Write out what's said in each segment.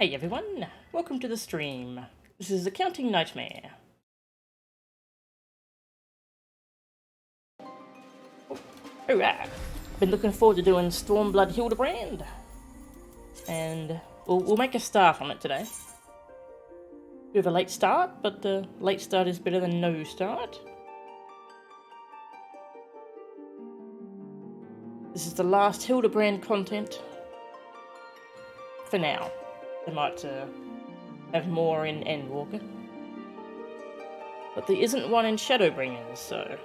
Hey everyone, welcome to the stream. This is Accounting Nightmare. Alright, been looking forward to doing Stormblood Hildibrand, and we'll make a start on it today. We have a late start, but the late start is better than no start. This is the last Hildibrand content for now. They might have more in Endwalker, but there isn't one in Shadowbringers, so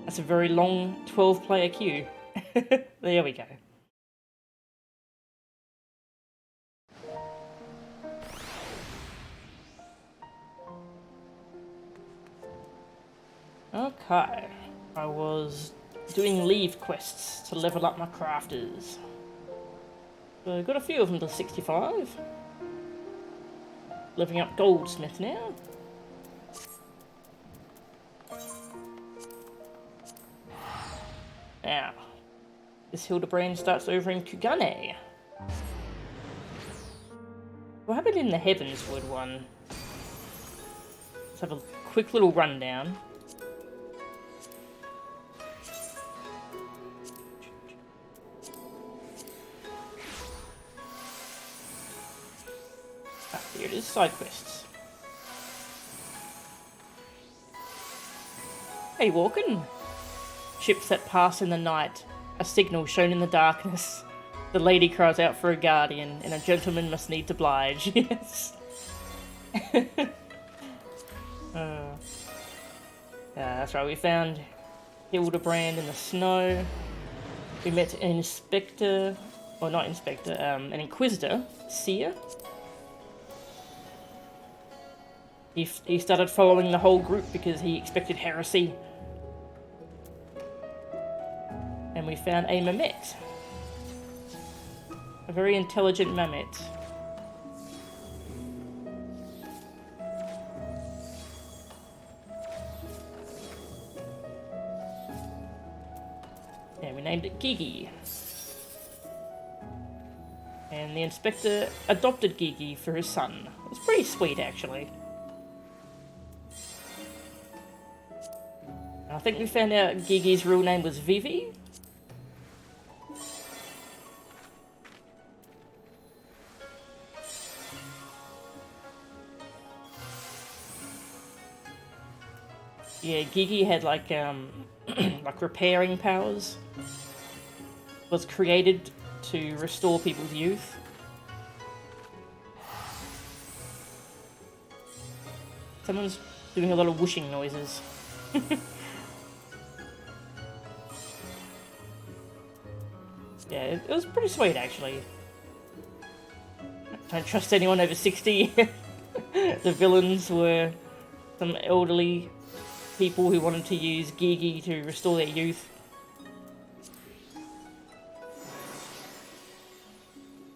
that's a very long 12-player queue. There we go. Okay, I was doing leave quests to level up my crafters. So I got a few of them to 65. Leveling up Goldsmith now. Now, this Hildibrand starts over in Kugane. What happened in the Heavenswood one? Let's have a quick little rundown. Ah, here it is, side quests. Hey, walking. Ships that pass in the night, a signal shown in the darkness. The lady cries out for a guardian, and a gentleman must needs oblige. Yes. That's right, we found Hildibrand in the snow. We met an inspector, or not inspector, an inquisitor, Seer. He started following the whole group because he expected heresy. And we found a Mamet. A very intelligent Mamet. And we named it Gigi. And the inspector adopted Gigi for his son. It was pretty sweet, actually. I think we found out Gigi's real name was Vivi. Yeah, Gigi had like like repairing powers. Was created to restore people's youth. Someone's doing a lot of whooshing noises. Yeah, it was pretty sweet actually. Don't trust anyone over 60. The villains were some elderly people who wanted to use Gigi to restore their youth.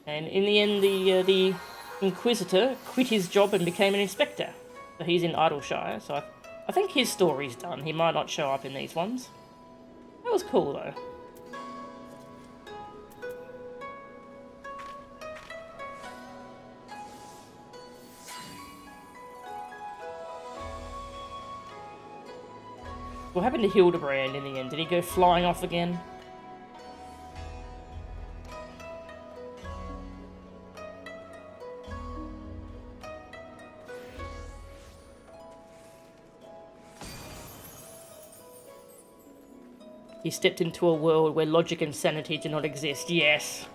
And in the end, the Inquisitor quit his job and became an inspector. So he's in Idleshire, so I think his story's done. He might not show up in these ones. That was cool though. What happened to Hildibrand in the end? Did he go flying off again? He stepped into a world where logic and sanity do not exist. Yes.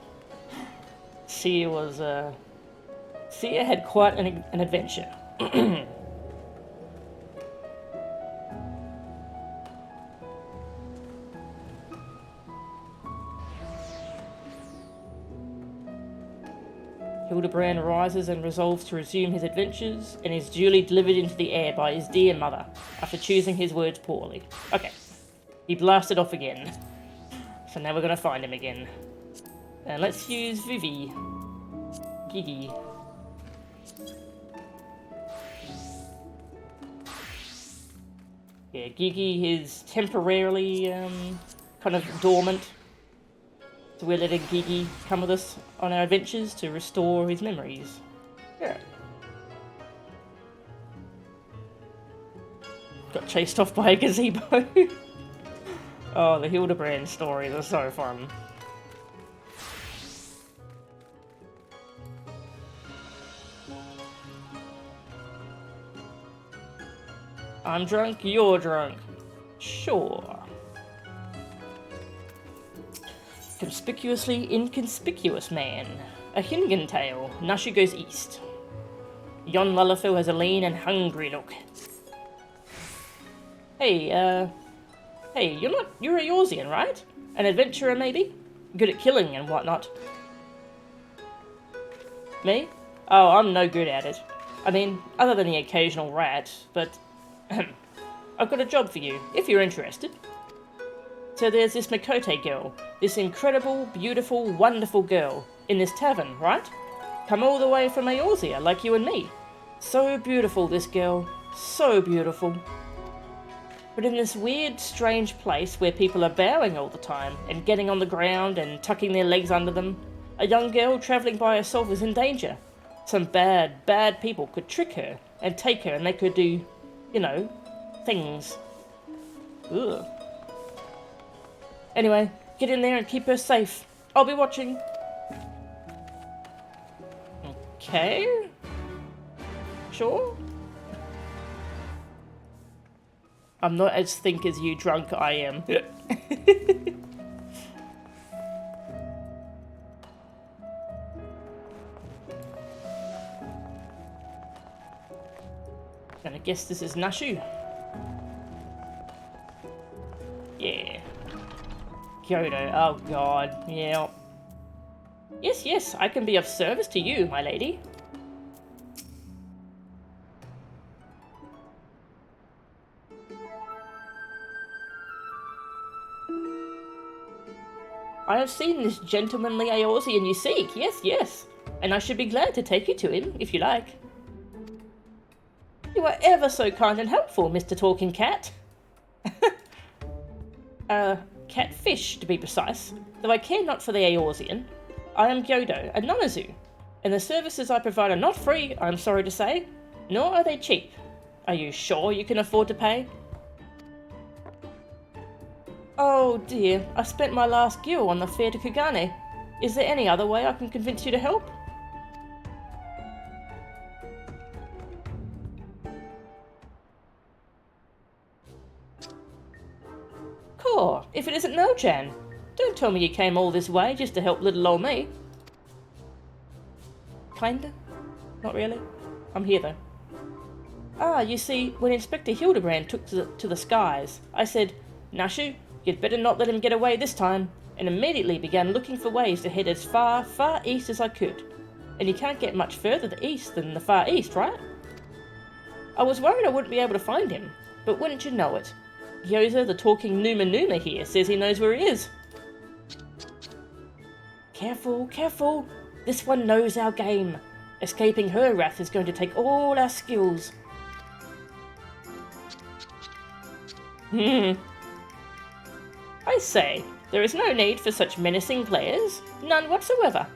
Seer was, Seer had quite an adventure. Hildibrand rises and resolves to resume his adventures, and is duly delivered into the air by his dear mother, after choosing his words poorly. Okay. He blasted off again. So now we're gonna find him again. And let's use Vivi. Gigi. Yeah, Gigi is temporarily kind of dormant. So we're letting Gigi come with us on our adventures to restore his memories. Yeah. Got chased off by a gazebo. Oh, the Hildibrand stories are so fun. I'm drunk, you're drunk. Sure. Conspicuously inconspicuous man. A Hingan tale. Nashu goes east. Yon Lullafil has a lean and hungry look. Hey, you're a Yorzian, right? An adventurer, maybe? Good at killing and whatnot. Me? Oh, I'm no good at it. I mean, other than the occasional rat, but... I've got a job for you, if you're interested. So there's this Mikote girl, this incredible, beautiful, wonderful girl, in this tavern, right? Come all the way from Eorzea, like you and me. So beautiful, this girl. So beautiful. But in this weird, strange place where people are bowing all the time, and getting on the ground and tucking their legs under them, a young girl travelling by herself is in danger. Some bad, bad people could trick her, and take her, and they could do, you know, things. Ugh. Anyway, get in there and keep her safe. I'll be watching. Okay. Sure. I'm not as think as you drunk I am. And I guess this is Nashu. Yeah. Kyoto, oh god, yeah. Yes, yes, I can be of service to you, my lady. I have seen this gentlemanly Eorzean you seek, yes, yes. And I should be glad to take you to him, if you like. You are ever so kind and helpful, Mr. Talking Cat. Catfish, to be precise. Though I care not for the Eorzean. I am Gyodo, a Namazu, and the services I provide are not free, I'm sorry to say, nor are they cheap. Are you sure you can afford to pay? Oh dear, I spent my last gil on the fare to Kugane. Is there any other way I can convince you to help? Cool, if it isn't No-Chan. Don't tell me you came all this way just to help little old me. Kinda? Not really. I'm here though. Ah, you see, when Inspector Hildibrand took to the skies, I said, Nashu, you'd better not let him get away this time, and immediately began looking for ways to head as far, far east as I could. And you can't get much further east than the far east, right? I was worried I wouldn't be able to find him, but wouldn't you know it, Gyoza, the talking Numa here, says he knows where he is. Careful, careful. This one knows our game. Escaping her wrath is going to take all our skills. I say, there is no need for such menacing players. None whatsoever.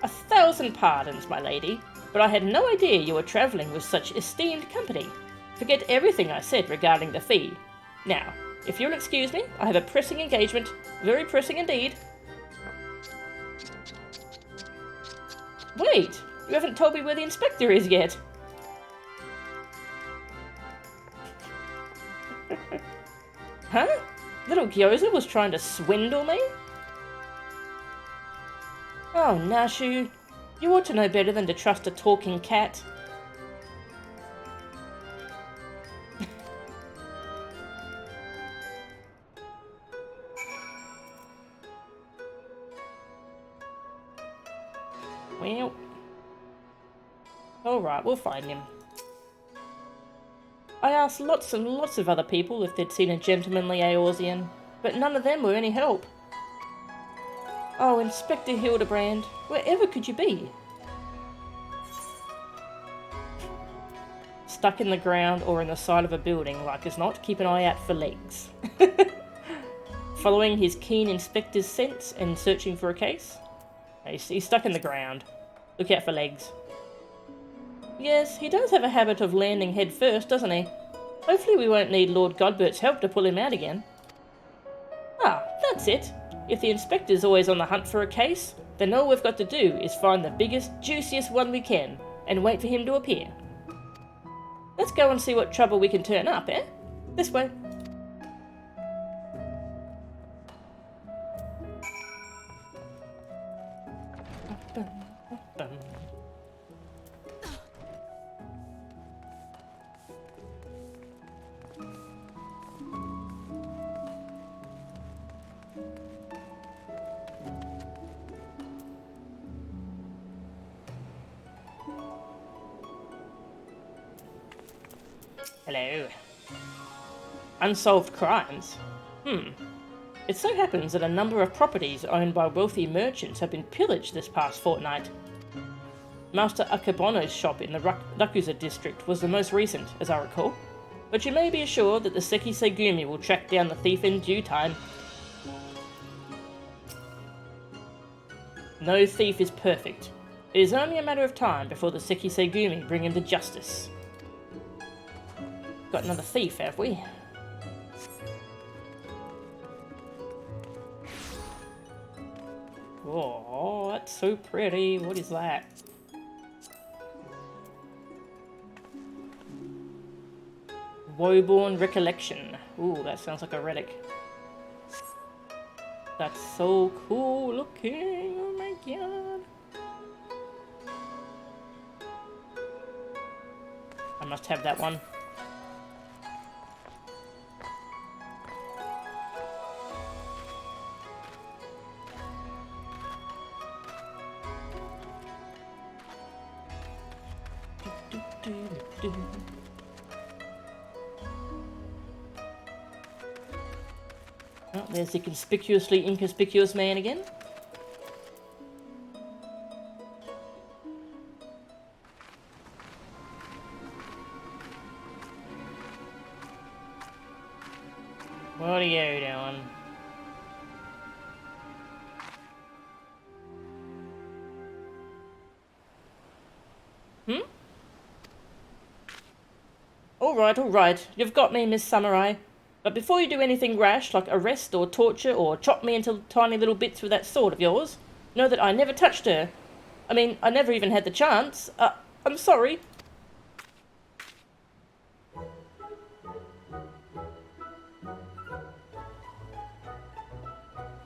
1,000 pardons, my lady, but I had no idea you were travelling with such esteemed company. Forget everything I said regarding the fee. Now, if you'll excuse me, I have a pressing engagement. Very pressing indeed. Wait, you haven't told me where the inspector is yet. Huh? Little Gyoza was trying to swindle me? Oh, Nashu, you ought to know better than to trust a talking cat. Well, alright, we'll find him. I asked lots and lots of other people if they'd seen a gentlemanly Eorzean, but none of them were any help. Oh, Inspector Hildibrand, wherever could you be? stuck in the ground or in the side of a building, like as not, keep an eye out for legs. Following his keen inspector's sense and searching for a case. He's stuck in the ground. Look out for legs. Yes, he does have a habit of landing head first, doesn't he? Hopefully we won't need Lord Godbert's help to pull him out again. Ah, that's it. If the inspector's always on the hunt for a case, then all we've got to do is find the biggest, juiciest one we can, and wait for him to appear. Let's go and see what trouble we can turn up, eh? This way. Hello. Unsolved crimes? It so happens that a number of properties owned by wealthy merchants have been pillaged this past fortnight. Master Akebono's shop in the Rakuza district was the most recent, as I recall, but you may be assured that the Seki Segumi will track down the thief in due time. No thief is perfect. It is only a matter of time before the Seki Segumi bring him to justice. Got another thief, have we? Oh, that's so pretty. What is that? Woeborn Recollection. Ooh, that sounds like a relic. That's so cool looking. Oh my god. I must have that one. Oh, there's the conspicuously inconspicuous man again. What are you doing? Alright, you've got me, Miss Samurai. But before you do anything rash, like arrest or torture or chop me into tiny little bits with that sword of yours, know that I never touched her. I mean, I never even had the chance. I'm sorry.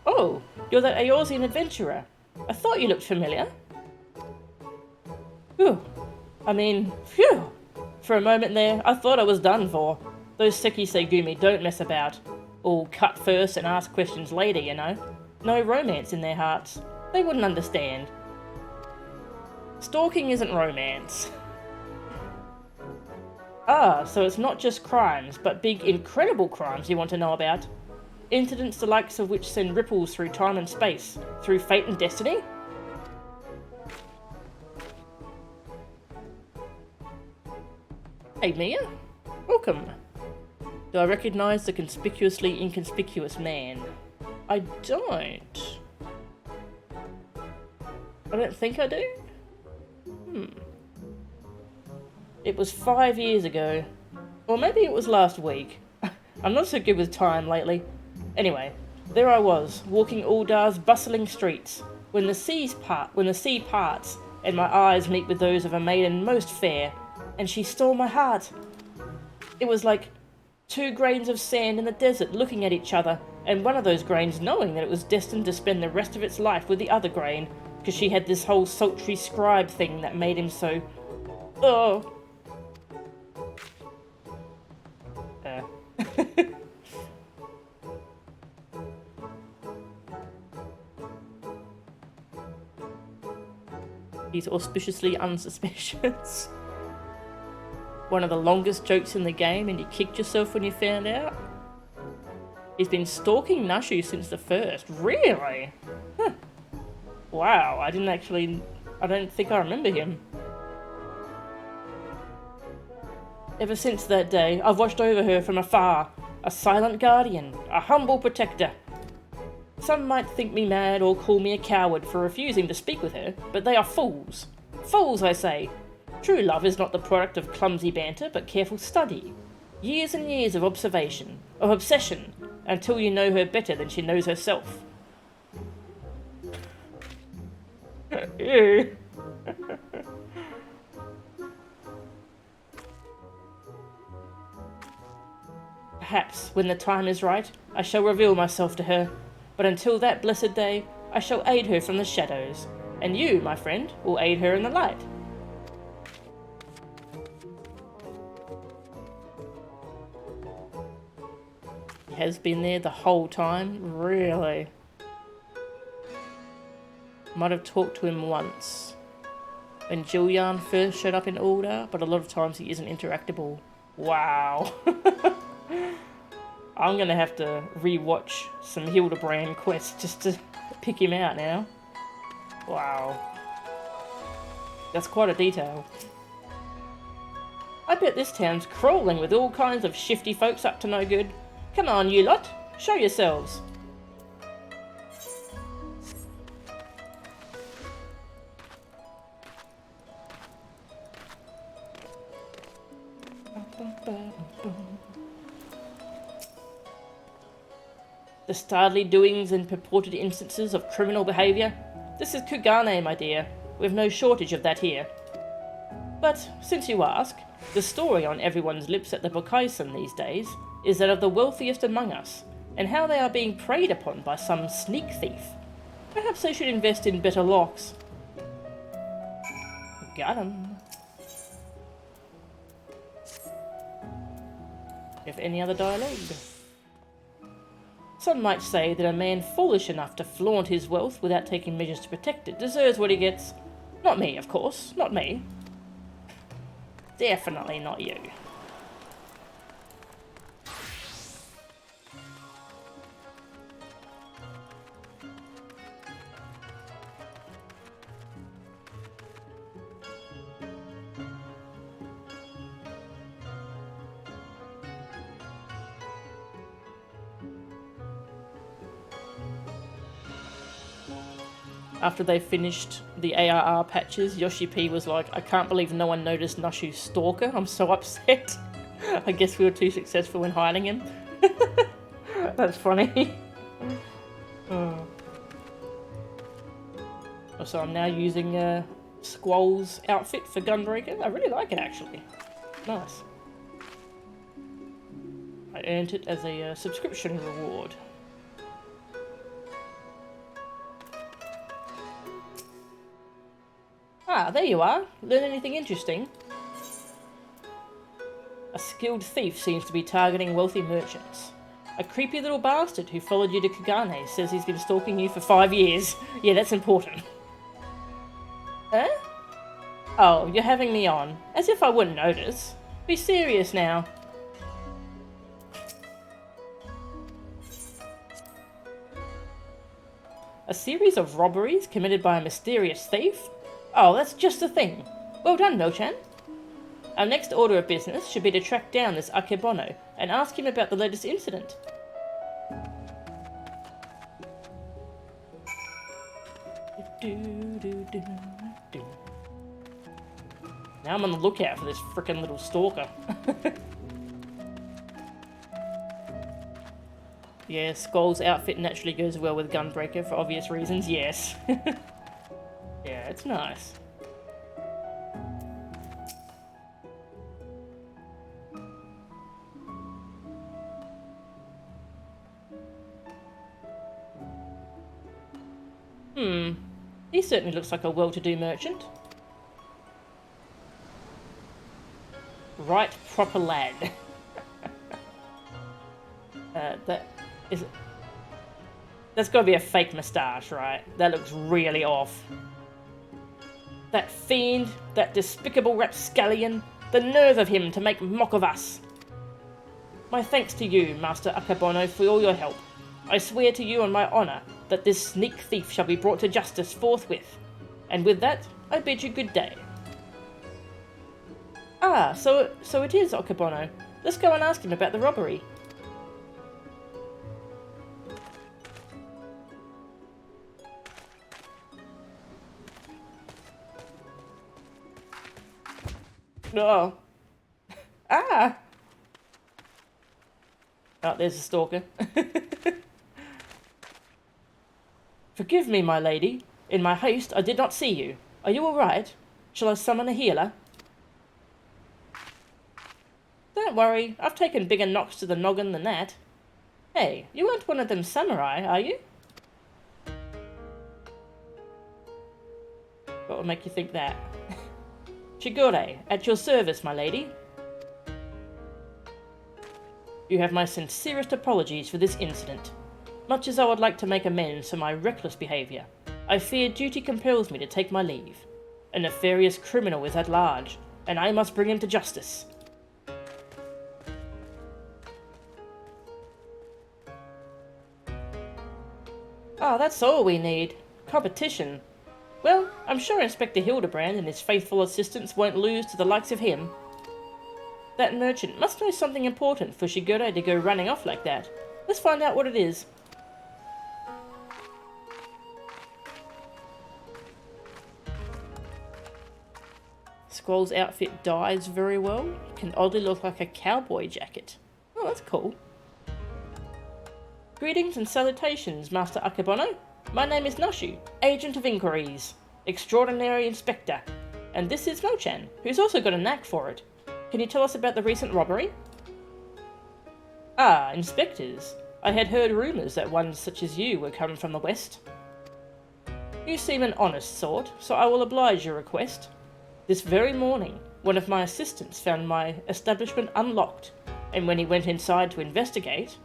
Oh, you're that Eorzean adventurer. I thought you looked familiar. Phew. I mean, phew. For a moment there, I thought I was done for. Those Seki Segumi don't mess about. All cut first and ask questions later, you know. No romance in their hearts. They wouldn't understand. Stalking isn't romance. Ah, so it's not just crimes, but big, incredible crimes you want to know about. Incidents the likes of which send ripples through time and space, through fate and destiny? Hey Mia, welcome. Do I recognise the conspicuously inconspicuous man? I don't. I don't think I do? It was 5 years ago. Or maybe it was last week. I'm not so good with time lately. Anyway, there I was, walking Uldar's bustling streets, when the sea parts, and my eyes meet with those of a maiden most fair, and she stole my heart. It was like 2 grains of sand in the desert looking at each other, and one of those grains knowing that it was destined to spend the rest of its life with the other grain, because she had this whole sultry scribe thing that made him so... Oh. He's auspiciously unsuspicious. One of the longest jokes in the game, and you kicked yourself when you found out? He's been stalking Nashu since the first. Really? Huh. Wow, I don't think I remember him. Ever since that day, I've watched over her from afar, a silent guardian, a humble protector. Some might think me mad or call me a coward for refusing to speak with her, but they are fools. Fools, I say. True love is not the product of clumsy banter, but careful study. Years and years of observation, of obsession, until you know her better than she knows herself. Ew. Perhaps, when the time is right, I shall reveal myself to her, but until that blessed day, I shall aid her from the shadows, and you, my friend, will aid her in the light. He has been there the whole time? Really? Might have talked to him once, when Jillian first showed up in Order, but a lot of times he isn't interactable. Wow. I'm gonna have to re-watch some Hildibrand quests just to pick him out now. Wow. That's quite a detail. I bet this town's crawling with all kinds of shifty folks up to no good. Come on, you lot. Show yourselves. The startling doings and purported instances of criminal behaviour? This is Kugane, my dear. We've no shortage of that here. But, since you ask, the story on everyone's lips at the Bokaisen these days is that of the wealthiest among us, and how they are being preyed upon by some sneak thief. Perhaps they should invest in better locks. Got him. If any other dialogue? Some might say that a man foolish enough to flaunt his wealth without taking measures to protect it deserves what he gets. Not me, of course. Not me. Definitely not you. After they finished the ARR patches, Yoshi P was like, I can't believe no one noticed Nashu's stalker. I'm so upset. I guess we were too successful in hiding him. That's funny. Oh. So I'm now using Squall's outfit for Gunbreaker. I really like it, actually. Nice. I earned it as a subscription reward. Ah, there you are. Learn anything interesting? A skilled thief seems to be targeting wealthy merchants. A creepy little bastard who followed you to Kugane says he's been stalking you for 5 years. Yeah, that's important. Huh? Oh, you're having me on. As if I wouldn't notice. Be serious now. A series of robberies committed by a mysterious thief? Oh, that's just the thing. Well done, Mochan. Our next order of business should be to track down this Akebono and ask him about the latest incident. Now I'm on the lookout for this frickin' little stalker. Yeah, Skull's outfit naturally goes well with Gunbreaker for obvious reasons, yes. Yeah, it's nice. He certainly looks like a well-to-do merchant. Right proper lad. That's gotta be a fake moustache, right? That looks really off. That fiend, that despicable rapscallion, the nerve of him to make mock of us. My thanks to you, Master Akebono, for all your help. I swear to you on my honour that this sneak thief shall be brought to justice forthwith. And with that, I bid you good day. Ah, so it is Okabono. Let's go and ask him about the robbery. Oh. Ah! Oh, there's a stalker. Forgive me, my lady. In my haste, I did not see you. Are you all right? Shall I summon a healer? Don't worry, I've taken bigger knocks to the noggin than that. Hey, you aren't one of them samurai, are you? What will make you think that? Shigure, at your service, my lady. You have my sincerest apologies for this incident. Much as I would like to make amends for my reckless behaviour, I fear duty compels me to take my leave. A nefarious criminal is at large, and I must bring him to justice. Oh, that's all we need. Competition. Well, I'm sure Inspector Hildibrand and his faithful assistants won't lose to the likes of him. That merchant must know something important for Shigure to go running off like that. Let's find out what it is. Squall's outfit dyes very well. Can oddly look like a cowboy jacket. Oh, that's cool. Greetings and salutations, Master Akabono. My name is Nashu, Agent of Inquiries, Extraordinary Inspector, and this is Mo-chan, who's also got a knack for it. Can you tell us about the recent robbery? Ah, inspectors. I had heard rumours that ones such as you were coming from the west. You seem an honest sort, so I will oblige your request. This very morning, one of my assistants found my establishment unlocked, and when he went inside to investigate,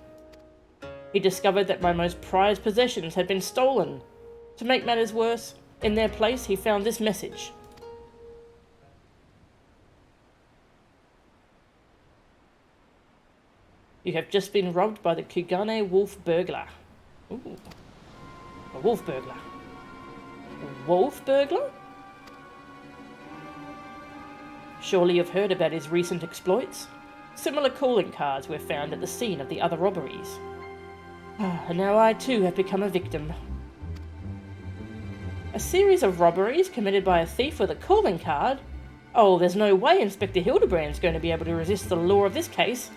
he discovered that my most prized possessions had been stolen. To make matters worse, in their place he found this message. You have just been robbed by the Kugane wolf burglar. Ooh. A wolf burglar. A wolf burglar? Surely you've heard about his recent exploits? Similar calling cards were found at the scene of the other robberies. And now I too have become a victim. A series of robberies committed by a thief with a calling card? Oh, there's no way Inspector Hildibrand's going to be able to resist the law of this case.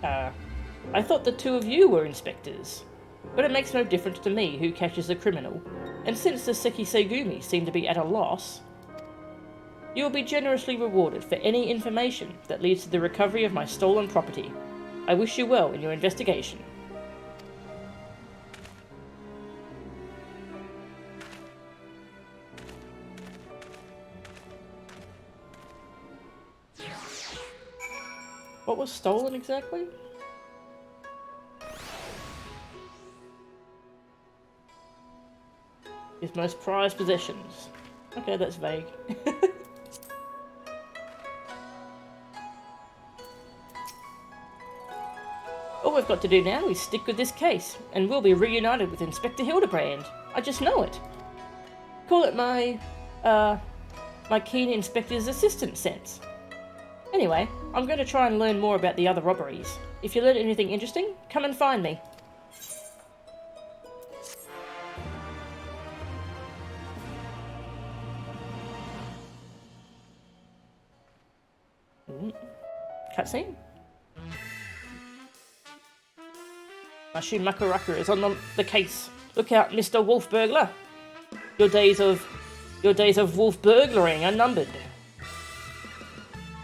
I thought the two of you were inspectors. But it makes no difference to me who catches the criminal, and since the Seki Segumi seem to be at a loss, you will be generously rewarded for any information that leads to the recovery of my stolen property. I wish you well in your investigation. What was stolen exactly? His most prized possessions. Okay, that's vague. All we've got to do now is stick with this case, and we'll be reunited with Inspector Hildibrand. I just know it. Call it my keen inspector's assistant sense. Anyway, I'm going to try and learn more about the other robberies. If you learn anything interesting, come and find me. Cutscene. Nashu Makuraku is on the case. Look out, Mr. Wolf Burglar. Your days of wolf burglaring are numbered.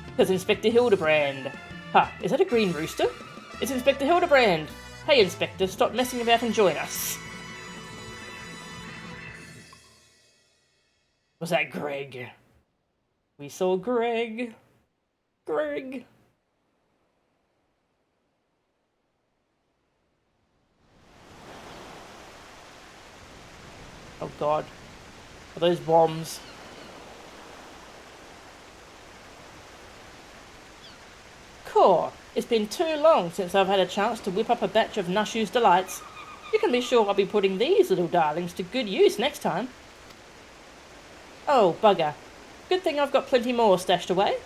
Because Inspector Hildibrand. Ha, is that a green rooster? It's Inspector Hildibrand. Hey, Inspector, stop messing about and join us. Was that Greg? We saw Greg. Greg. Oh god. Are those bombs? Cool. It's been too long since I've had a chance to whip up a batch of Nashu's delights. You can be sure I'll be putting these little darlings to good use next time. Oh, bugger. Good thing I've got plenty more stashed away.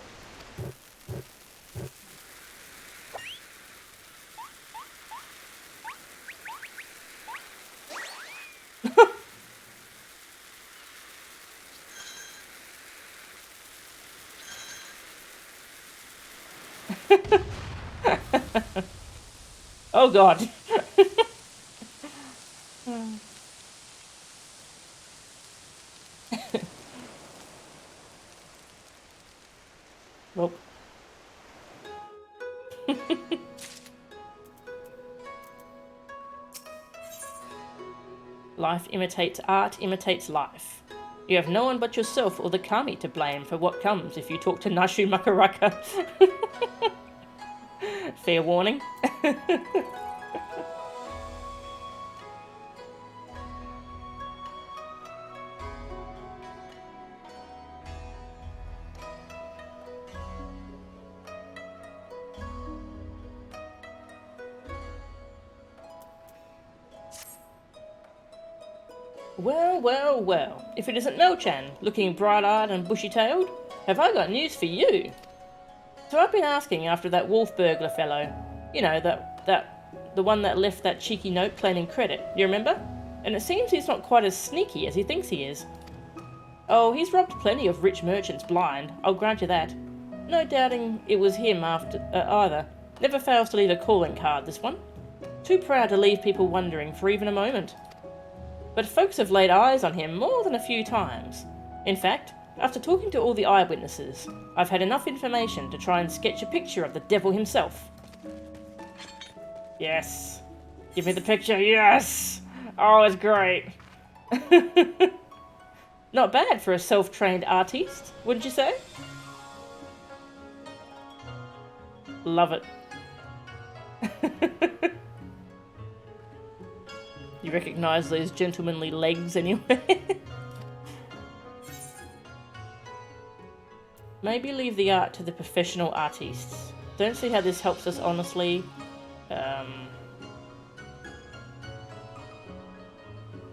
Oh god. Well. Life imitates art, imitates life. You have no one but yourself or the kami to blame for what comes if you talk to Nashu Makaraka. Fair warning. Well, well, well. If it isn't Mel-chan, looking bright-eyed and bushy-tailed, have I got news for you. So I've been asking after that wolf burglar fellow. You know, the one that left that cheeky note claiming credit. You remember? And it seems he's not quite as sneaky as he thinks he is. Oh, he's robbed plenty of rich merchants blind, I'll grant you that. No doubting it was him either. Never fails to leave a calling card, this one. Too proud to leave people wondering for even a moment. But folks have laid eyes on him more than a few times. In fact, after talking to all the eyewitnesses, I've had enough information to try and sketch a picture of the devil himself. Yes. Give me the picture, yes! Oh, it's great. Not bad for a self-trained artiste, wouldn't you say? Love it. You recognise those gentlemanly legs anyway? Maybe leave the art to the professional artists. Don't see how this helps us honestly. If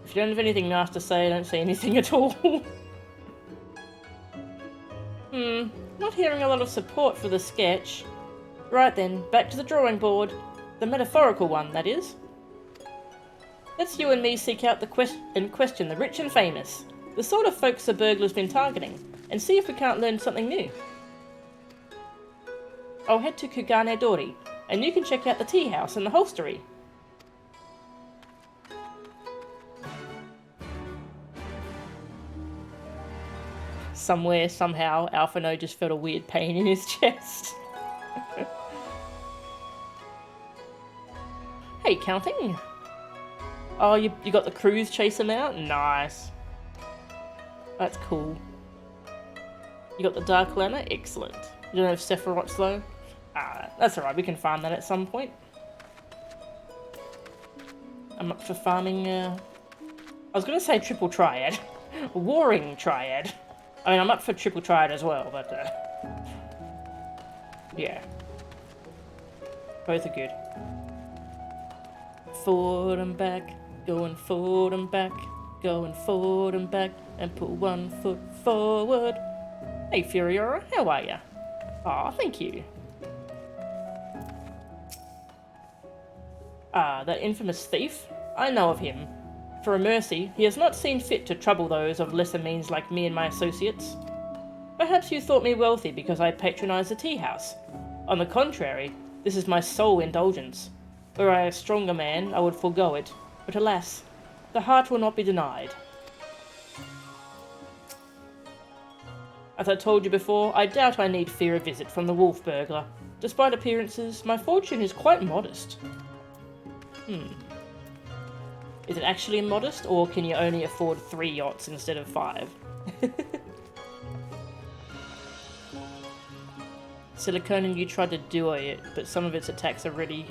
you don't have anything nice to say, don't say anything at all. Not hearing a lot of support for the sketch. Right then, back to the drawing board. The metaphorical one, that is. Let's you and me seek out and question the rich and famous, the sort of folks the burglar's been targeting, and see if we can't learn something new. I'll head to Kugane Dori, and you can check out the tea house and the hostelry. Somewhere, somehow, Alphino just felt a weird pain in his chest. Hey, counting. Oh, you got the cruise chase him out? Nice. That's cool. You got the Dark Lana? Excellent. You don't have Sephiroths though? Ah, that's alright, we can farm that at some point. I'm up for farming, I was gonna say triple triad. Warring triad. I mean, I'm up for triple triad as well, but, yeah. Both are good. Forward and back, going forward and back, going forward and back, and put 1 foot forward. Hey Furiora, how are ya? Aw, thank you. Ah, that infamous thief? I know of him. For a mercy, he has not seen fit to trouble those of lesser means like me and my associates. Perhaps you thought me wealthy because I patronise the tea house. On the contrary, this is my sole indulgence. Were I a stronger man, I would forego it, but alas, the heart will not be denied. As I told you before, I doubt I need fear a visit from the wolf burglar. Despite appearances, my fortune is quite modest. Is it actually modest, or can you only afford 3 yachts instead of 5? Silicone, you tried to duo it, but some of its attacks are really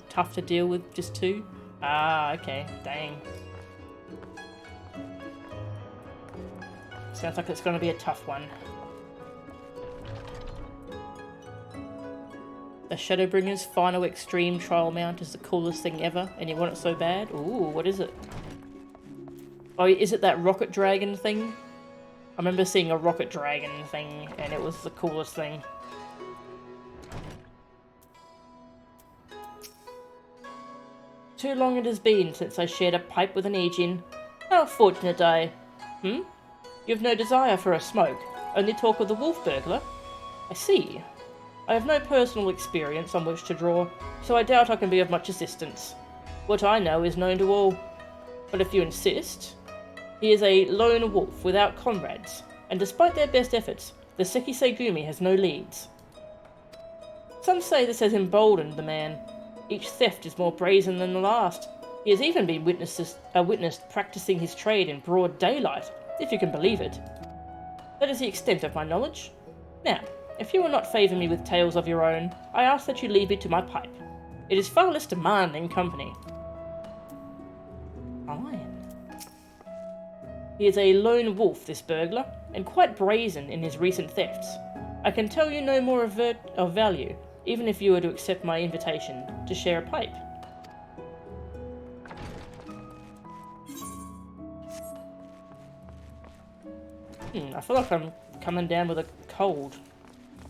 tough to deal with, just 2. Ah, okay, dang. Sounds like it's going to be a tough one. The Shadowbringer's final extreme trial mount is the coolest thing ever, and you want it so bad? Ooh, what is it? Oh, is it that rocket dragon thing? I remember seeing a rocket dragon thing, and it was the coolest thing. Too long it has been since I shared a pipe with an Aegean. How fortunate I... You have no desire for a smoke, only talk of the wolf burglar? I see. I have no personal experience on which to draw, so I doubt I can be of much assistance. What I know is known to all. But if you insist... He is a lone wolf without comrades, and despite their best efforts, the Sekisei has no leads. Some say this has emboldened the man. Each theft is more brazen than the last. He has even been witnessed practicing his trade in broad daylight, if you can believe it. That is the extent of my knowledge. Now, if you will not favour me with tales of your own, I ask that you leave me to my pipe. It is far less demanding company. Fine. He is a lone wolf, this burglar, and quite brazen in his recent thefts. I can tell you no more of value, even if you were to accept my invitation to share a pipe. I feel like I'm coming down with a cold.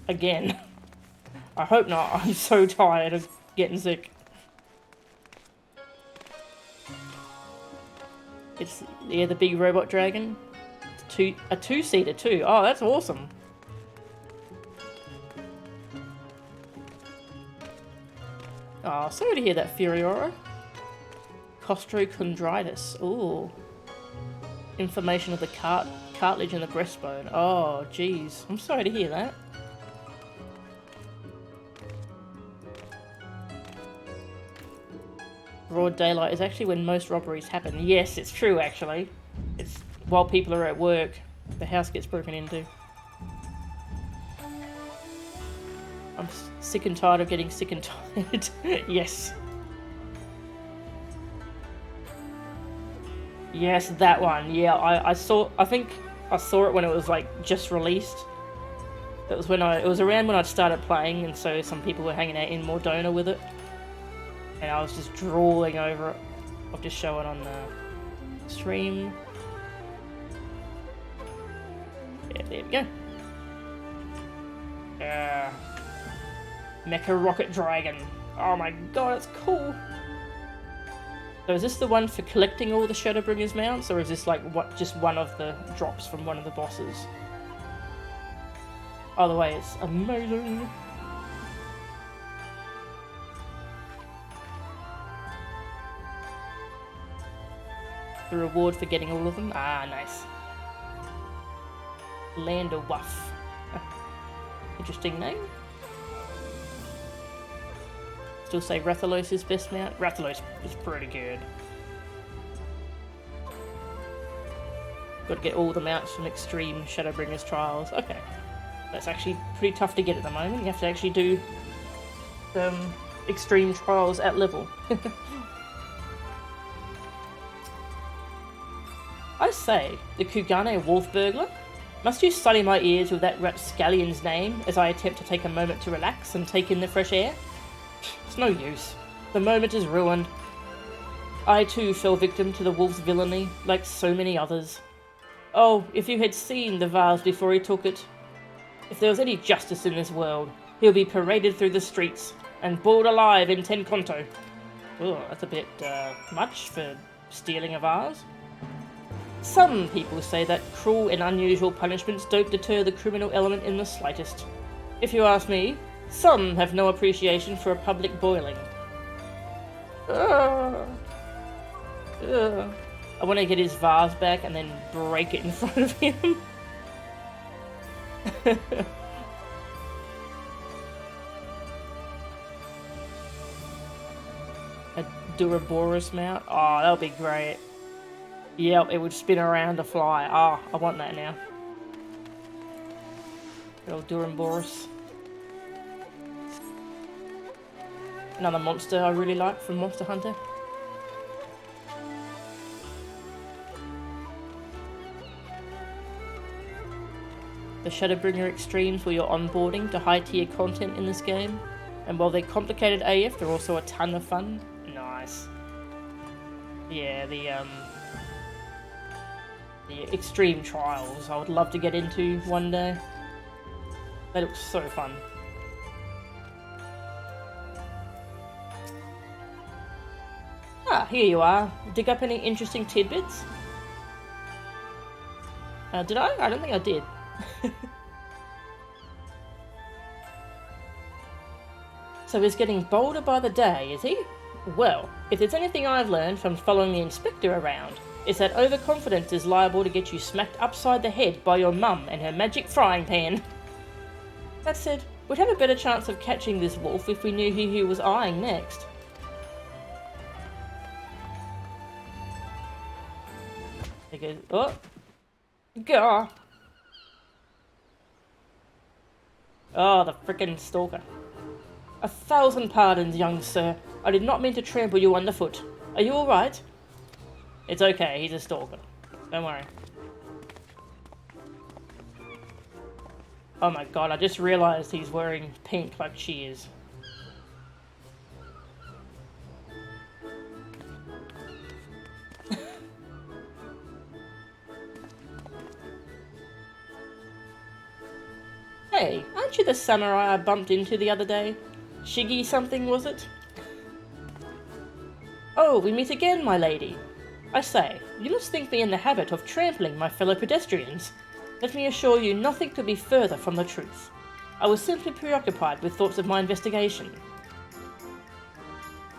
Again. I hope not. I'm so tired of getting sick. It's, yeah, the big robot dragon. It's a two-seater too. Oh, that's awesome. Oh, sorry to hear that, Furiora. Costochondritis. Ooh. Inflammation of the cartilage in the breastbone. Oh, jeez. I'm sorry to hear that. Broad daylight is actually when most robberies happen. Yes, it's true, actually. It's while people are at work, the house gets broken into. I'm sick and tired of getting sick and tired. Yes. Yes, that one. Yeah, I think I saw it when it was like just released. It was around when I'd started playing, and so some people were hanging out in Mordona with it. And I was just drooling over it. I'll just show it on the stream. Yeah, there we go. Mecha Rocket Dragon. Oh my god, it's cool. So is this the one for collecting all the Shadowbringers mounts, or is this like just one of the drops from one of the bosses? Either way, it's amazing. The reward for getting all of them? Ah, nice. Lander Wuff. Interesting name. Still say Rathalos is best mount? Rathalos is pretty good. Got to get all the mounts from Extreme Shadowbringers Trials. Okay. That's actually pretty tough to get at the moment. You have to actually do Extreme Trials at level. I say, the Kugane Wolf Burglar? Must you sully my ears with that rapscallion's name as I attempt to take a moment to relax and take in the fresh air? It's no use. The moment is ruined. I too fell victim to the wolf's villainy, like so many others. Oh, if you had seen the vase before he took it. If there was any justice in this world, he'll be paraded through the streets and boiled alive in Tenkonto. Oh, that's a bit much for stealing a vase. Some people say that cruel and unusual punishments don't deter the criminal element in the slightest. If you ask me, some have no appreciation for a public boiling. I want to get his vase back and then break it in front of him. A Duraboros mount? Oh, that would be great. Yep, it would spin around to fly. Ah, I want that now. Good old Duramboros. Another monster I really like from Monster Hunter. The Shadowbringer Extremes were your onboarding to high tier content in this game, and while they're complicated AF, they're also a ton of fun. Nice. Yeah, The extreme trials I would love to get into one day. That looks so fun. Ah, here you are. Dig up any interesting tidbits? Did I? I don't think I did. So he's getting bolder by the day, is he? Well, if there's anything I've learned from following the inspector around, it's that overconfidence is liable to get you smacked upside the head by your mum and her magic frying pan. That said, we'd have a better chance of catching this wolf if we knew who he was eyeing next. He goes, oh. Gah. Oh, the frickin' stalker. 1,000 pardons, young sir. I did not mean to trample you underfoot. Are you alright? It's okay, he's a stalker. Don't worry. Oh my god, I just realised he's wearing pink like she is. Hey, aren't you the samurai I bumped into the other day? Shiggy something, was it? Oh, we meet again, my lady. I say, you must think me in the habit of trampling my fellow pedestrians. Let me assure you nothing could be further from the truth. I was simply preoccupied with thoughts of my investigation.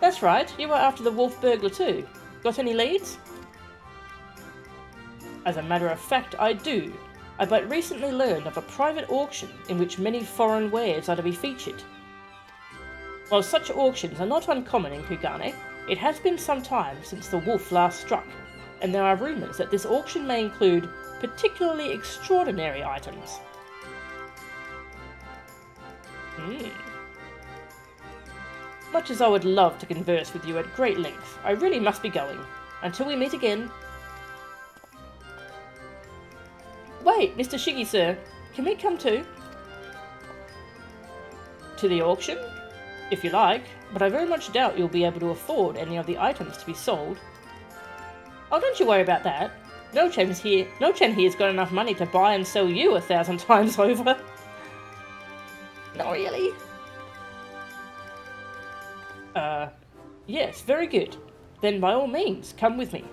That's right, you were after the wolf burglar too. Got any leads? As a matter of fact, I do. I but recently learned of a private auction in which many foreign wares are to be featured. While such auctions are not uncommon in Kugane, it has been some time since the wolf last struck, and there are rumours that this auction may include particularly extraordinary items. Much as I would love to converse with you at great length, I really must be going. Until we meet again. Wait, Mr. Shiggy, sir. Can we come too? To the auction? If you like, but I very much doubt you'll be able to afford any of the items to be sold. Oh, don't you worry about that. No-chan here's got enough money to buy and sell you 1,000 times over. Not really. Yes, very good. Then by all means, come with me.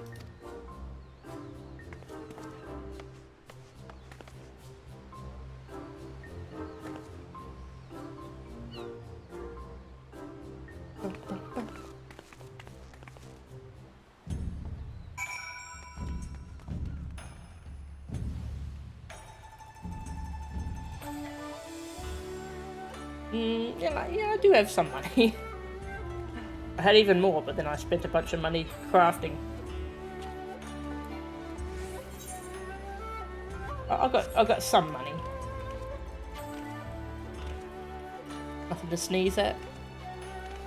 Yeah, I do have some money. I had even more, but then I spent a bunch of money crafting. I got some money. Nothing to sneeze at.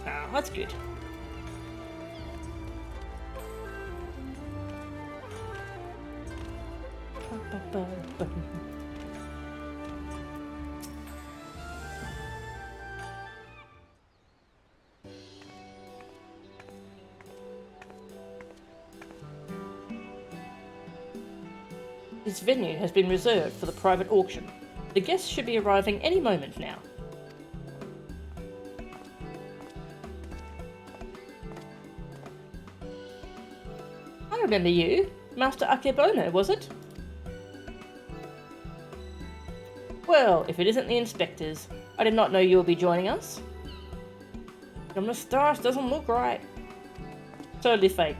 Ah, that's good. This venue has been reserved for the private auction. The guests should be arriving any moment now. I remember you. Master Akebono, was it? Well, if it isn't the inspectors, I did not know you would be joining us. Your moustache doesn't look right. Totally fake.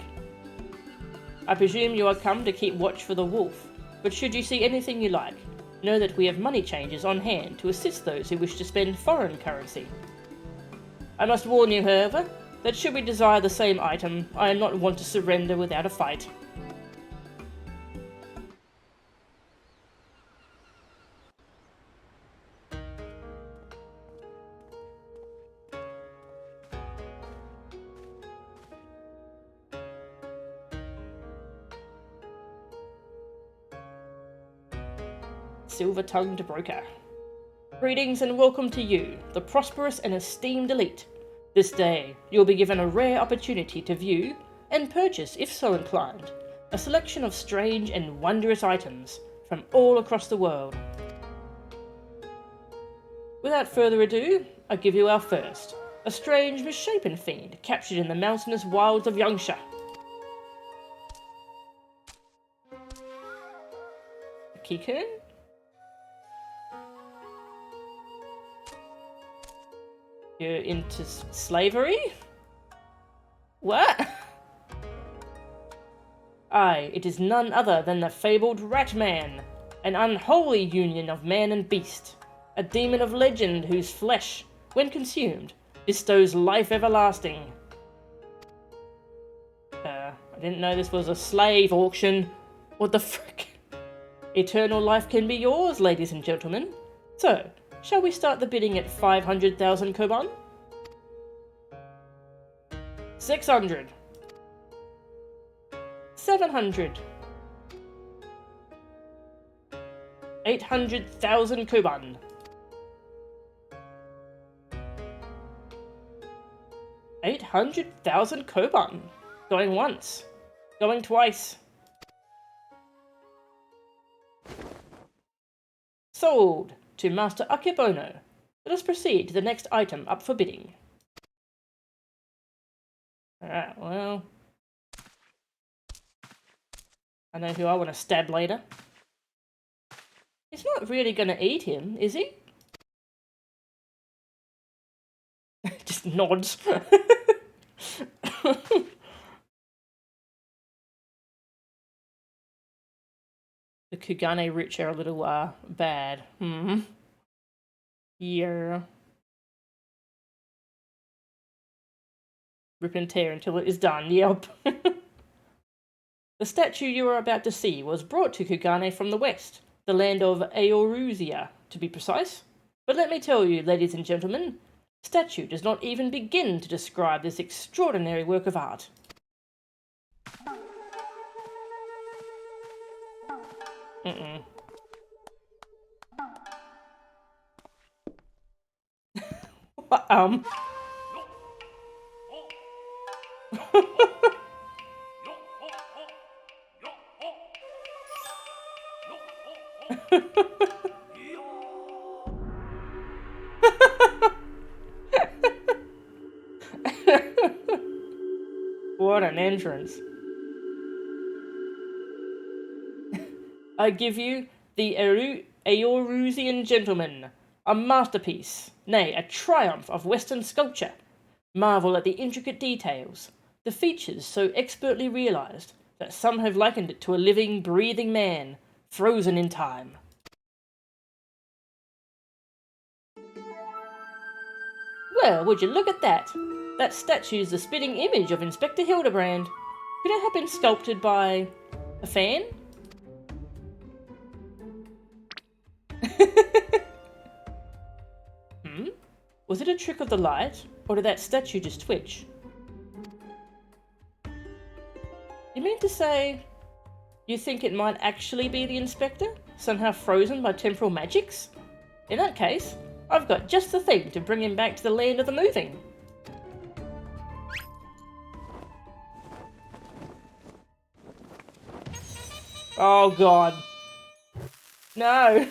I presume you are come to keep watch for the wolf. But should you see anything you like, know that we have money changers on hand to assist those who wish to spend foreign currency. I must warn you, however, that should we desire the same item, I am not one to surrender without a fight. Silver-tongued broker. Greetings and welcome to you, the prosperous and esteemed elite. This day, you'll be given a rare opportunity to view, and purchase if so inclined, A selection of strange and wondrous items from all across the world. Without further ado, I give you our first. A strange, misshapen fiend captured in the mountainous wilds of Yangsha. A Kikun? You're into slavery? What? Aye, it is none other than the fabled Rat-Man, an unholy union of man and beast, a demon of legend whose flesh, when consumed, bestows life everlasting. I didn't know this was a slave auction. What the frick? Eternal life can be yours, ladies and gentlemen. So, shall we start the bidding at 500,000 koban? 600. 700. 800,000 koban. 800,000 koban. Going once. Going twice. Sold to Master Akebono. Let us proceed to the next item up for bidding. Alright, well... I know who I want to stab later. He's not really going to eat him, is he? Just nods. The Kugane rich are a little, bad. Yeah. Rip and tear until it is done, yep. The statue you are about to see was brought to Kugane from the west, the land of Eoruzia, to be precise. But let me tell you, ladies and gentlemen, statue does not even begin to describe this extraordinary work of art. What an entrance. I give you the Eorusian Gentleman, a masterpiece, nay, a triumph of Western sculpture. Marvel at the intricate details, the features so expertly realized that some have likened it to a living, breathing man, frozen in time. Well, would you look at that? That statue's the spitting image of Inspector Hildibrand. Could it have been sculpted by a fan? Was it a trick of the light, or did that statue just twitch? You mean to say you think it might actually be the Inspector, somehow frozen by temporal magics? In that case, I've got just the thing to bring him back to the land of the moving. Oh god. No.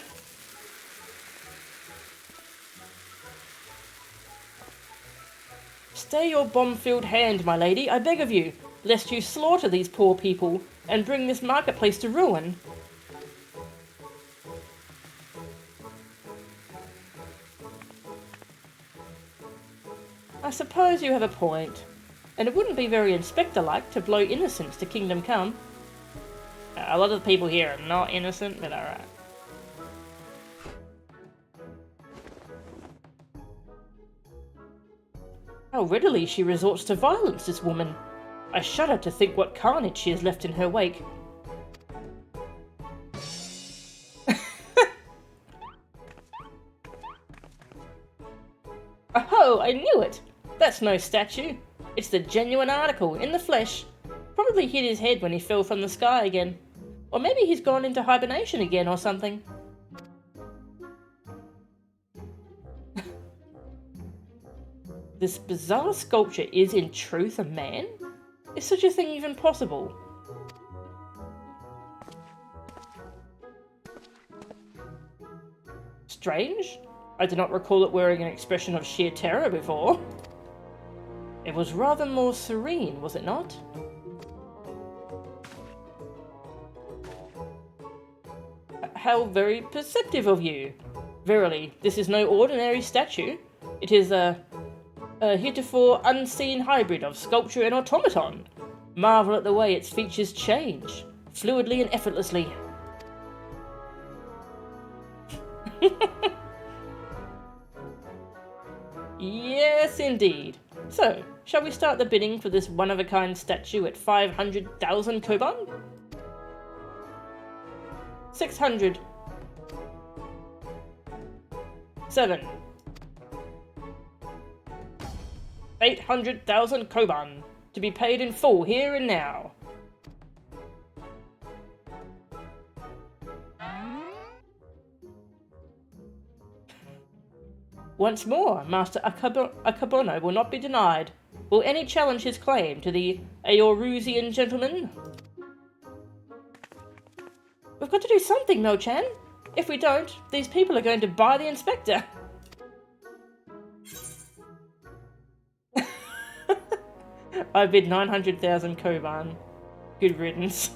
Stay your bomb-filled hand, my lady, I beg of you, lest you slaughter these poor people and bring this marketplace to ruin. I suppose you have a point, and it wouldn't be very Inspector-like to blow innocents to Kingdom Come. A lot of the people here are not innocent, but alright. How readily she resorts to violence, this woman. I shudder to think what carnage she has left in her wake. Oh, I knew it! That's no statue. It's the genuine article, in the flesh. Probably hit his head when he fell from the sky again. Or maybe he's gone into hibernation again or something. This bizarre sculpture is in truth a man? Is such a thing even possible? strange. I do not recall it wearing an expression of sheer terror before. It was rather more serene, was it not? How very perceptive of you. Verily, this is no ordinary statue. It is a heretofore unseen hybrid of sculpture and automaton. Marvel at the way its features change, fluidly and effortlessly. Yes, indeed. So, shall we start the bidding for this one-of-a-kind statue at 500,000 koban? 600. 7. 800,000 koban, to be paid in full here and now. Once more, Master Akabono will not be denied. Will any challenge his claim to the Eorusian gentleman? We've got to do something, Mo-chan. If we don't, these people are going to buy the inspector. I bid 900,000 koban. Good riddance.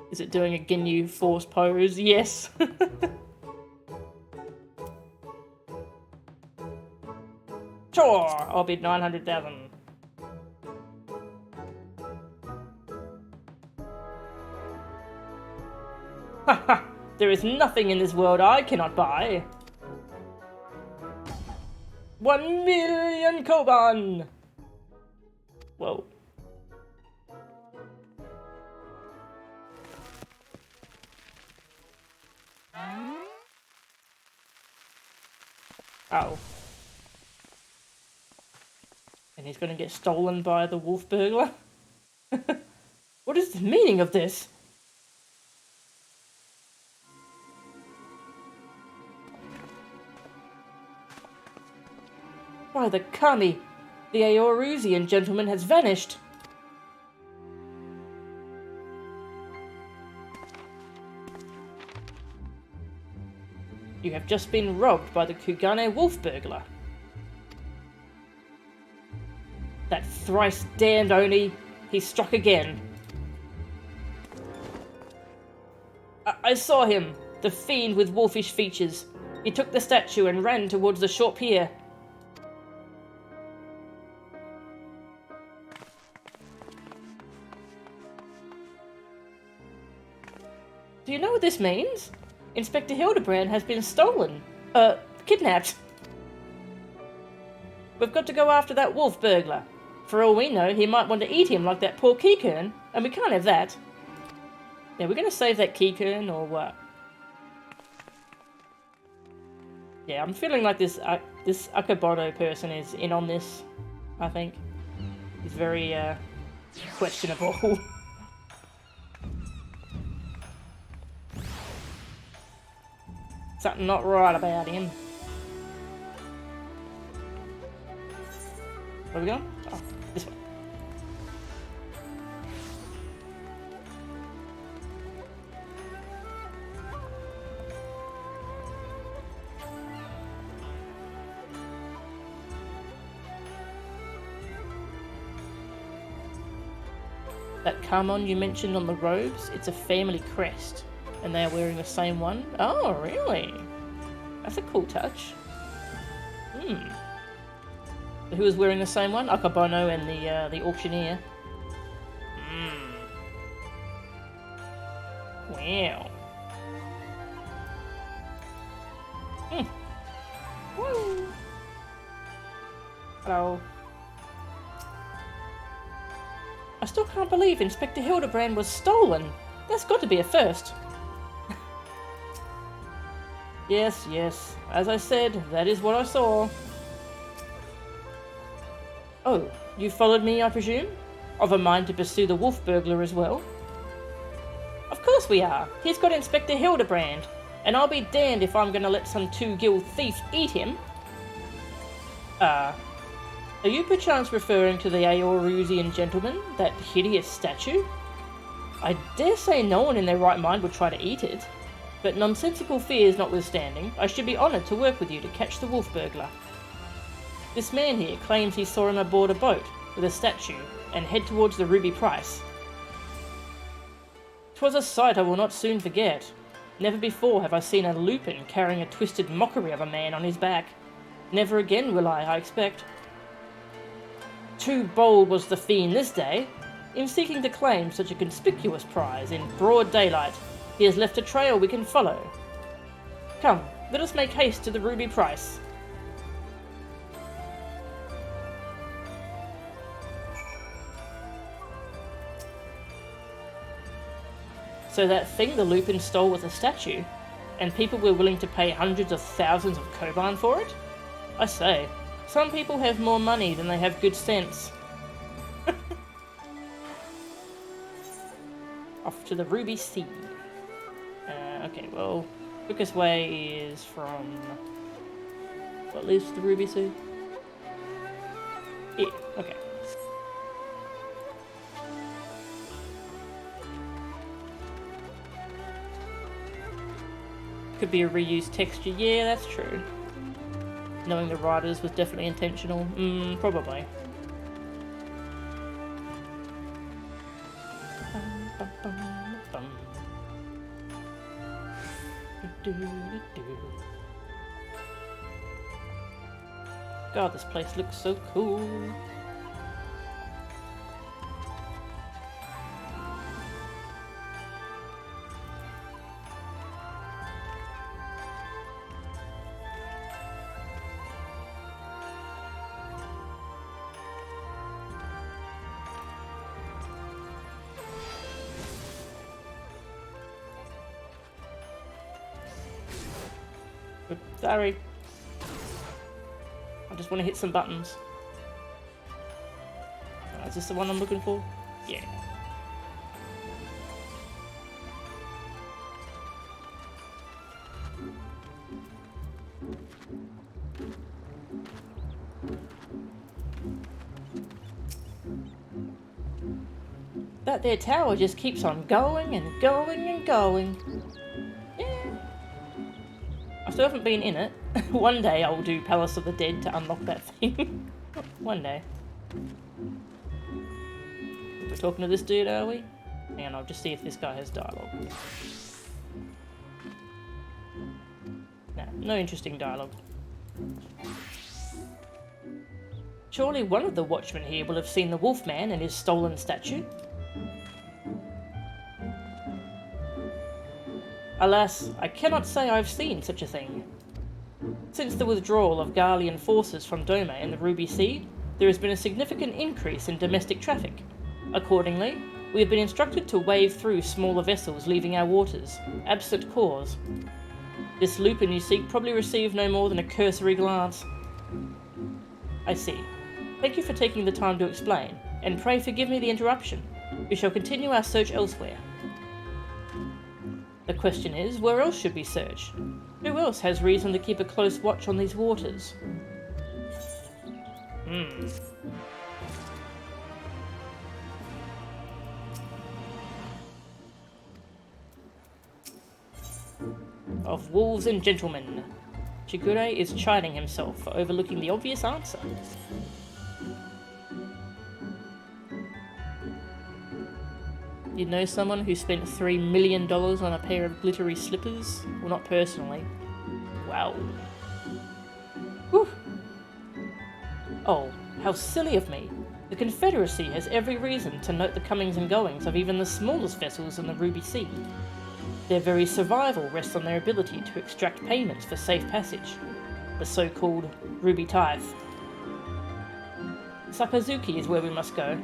Is it doing a Ginyu Force pose? Yes. Sure, I'll bid 900,000. Haha, there is nothing in this world I cannot buy. 1 million koban! Whoa. Oh. And he's gonna get stolen by the wolf burglar? What is the meaning of this? Why, the Kami, the Eorusian gentleman, has vanished. You have just been robbed by the Kugane wolf burglar. That thrice damned Oni, he struck again. I saw him, the fiend with wolfish features. He took the statue and ran towards the short pier. Do you know what this means? Inspector Hildibrand has been stolen. Kidnapped. We've got to go after that wolf burglar. For all we know, he might want to eat him like that poor Kikern, and we can't have that. Yeah, we're going to save that Kikern, or what? Yeah, I'm feeling like this Akabono person is in on this, I think. He's very, questionable. Something not right about him. Where are we going? Oh, this way. That Kamon you mentioned on the robes, it's a family crest. And they are wearing the same one? Oh, really? That's a cool touch. Who was wearing the same one? Akabono and the auctioneer. Wow. Woo. Hello. I still can't believe Inspector Hildibrand was stolen. That's got to be a first. Yes, yes. As I said, that is what I saw. Oh, you followed me, I presume? Of a mind to pursue the wolf burglar as well? Of course we are. He's got Inspector Hildibrand, and I'll be damned if I'm gonna let some two-gill thief eat him. Are you perchance referring to the Eorusian gentleman, that hideous statue? I dare say no one in their right mind would try to eat it. But nonsensical fears notwithstanding, I should be honoured to work with you to catch the wolf burglar. This man here claims he saw him aboard a boat with a statue and head towards the ruby price. 'Twas a sight I will not soon forget. Never before have I seen a lupin carrying a twisted mockery of a man on his back. Never again will I expect. Too bold was the fiend this day. In seeking to claim such a conspicuous prize in broad daylight, he has left a trail we can follow. Come, let us make haste to the ruby price. So that thing the lupin stole was a statue, and people were willing to pay hundreds of thousands of koban for it? I say, some people have more money than they have good sense. Off to the Ruby Sea. Okay, well, quickest way is from... what leads to the Ruby Sea? Yeah, okay. Could be a reused texture, yeah, that's true. Knowing the writers was definitely intentional, probably. God, this place looks so cool. Sorry. I just want to hit some buttons. Is this the one I'm looking for? Yeah. That there tower just keeps on going and going and going. I still haven't been in it. One day I'll do Palace of the Dead to unlock that thing. One day. We're talking to this dude, are we? Hang on, I'll just see if this guy has dialogue. Nah, no interesting dialogue. Surely one of the watchmen here will have seen the Wolfman and his stolen statue. Alas, I cannot say I've seen such a thing. Since the withdrawal of Garlean forces from Dome and the Ruby Sea, there has been a significant increase in domestic traffic. Accordingly, we have been instructed to wave through smaller vessels leaving our waters, absent cause. This lupin you seek probably received no more than a cursory glance. I see. Thank you for taking the time to explain, and pray forgive me the interruption. We shall continue our search elsewhere. The question is, where else should we search? Who else has reason to keep a close watch on these waters? Of wolves and gentlemen. Shigure is chiding himself for overlooking the obvious answer. You know someone who spent $3 million on a pair of glittery slippers? Well, not personally. Wow. Whew. Oh, how silly of me. The Confederacy has every reason to note the comings and goings of even the smallest vessels in the Ruby Sea. Their very survival rests on their ability to extract payments for safe passage, the so-called Ruby Tithe. Sakazuki is where we must go.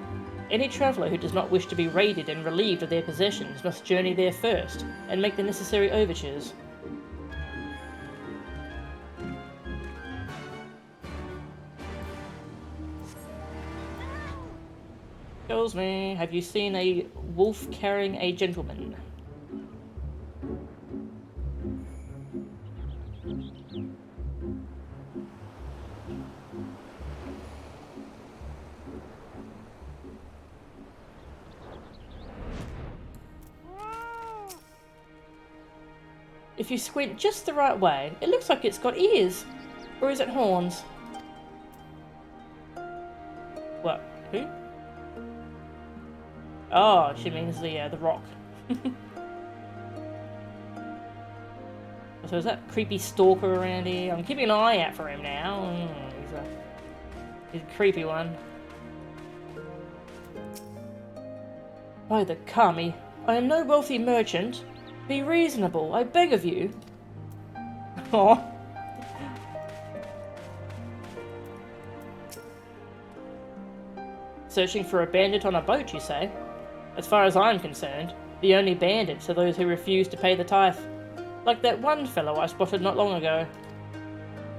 Any traveller who does not wish to be raided and relieved of their possessions must journey there first, and make the necessary overtures. Tells me, have you seen a wolf carrying a gentleman? if you squint just the right way, it looks like it's got ears. Or is it horns? What? Who? Oh, she means the rock. So is that creepy stalker around here? I'm keeping an eye out for him now. He's a creepy one. By the Kami, I am no wealthy merchant. Be reasonable, I beg of you. Aww. Searching for a bandit on a boat, you say? As far as I'm concerned, the only bandits are those who refuse to pay the tithe. Like that one fellow I spotted not long ago.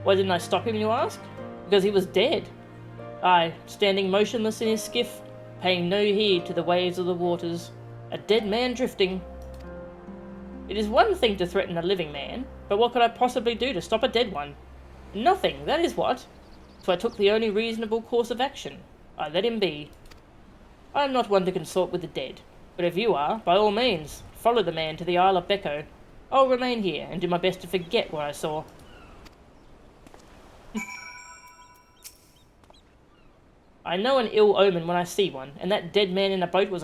Why didn't I stop him, you ask? Because he was dead. Aye, standing motionless in his skiff, paying no heed to the waves of the waters. A dead man drifting. It is one thing to threaten a living man, but what could I possibly do to stop a dead one? Nothing, that is what. So I took the only reasonable course of action. I let him be. I am not one to consort with the dead, but if you are, by all means, follow the man to the Isle of Becco. I'll remain here and do my best to forget what I saw. I know an ill omen when I see one, and that dead man in a boat was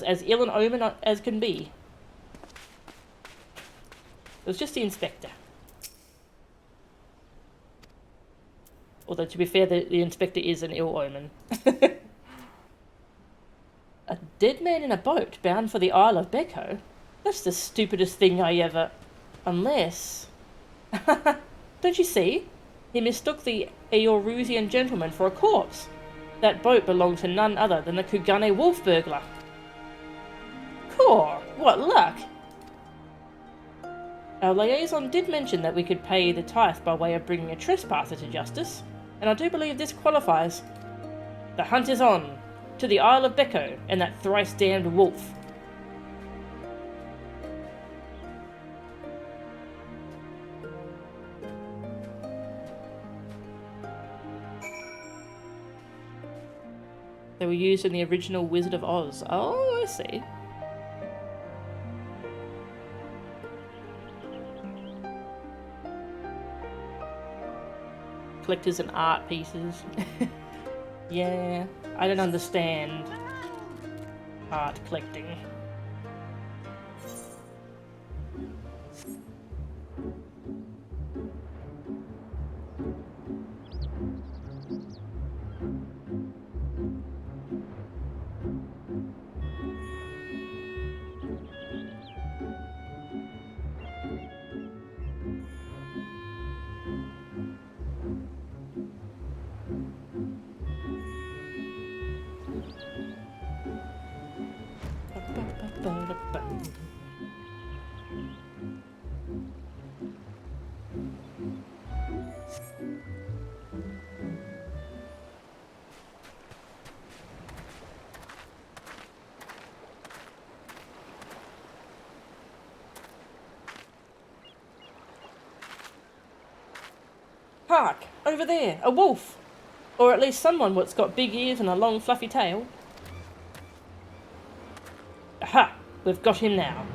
as ill an omen as can be. It was just the inspector. Although, to be fair, the inspector is an ill omen. A dead man in a boat bound for the Isle of Becco? That's the stupidest thing I ever... Unless... Don't you see? He mistook the Eorusian gentleman for a corpse. That boat belonged to none other than the Kugane wolf burglar. Core, what luck! Our liaison did mention that we could pay the tithe by way of bringing a trespasser to justice, and I do believe this qualifies. The hunt is on, to the Isle of Becco and that thrice-damned wolf. They were used in the original Wizard of Oz. Oh, I see. Collectors and art pieces. Yeah, I don't understand art collecting. Hark! Over there! A wolf! Or at least someone what's got big ears and a long fluffy tail. Aha! We've got him now.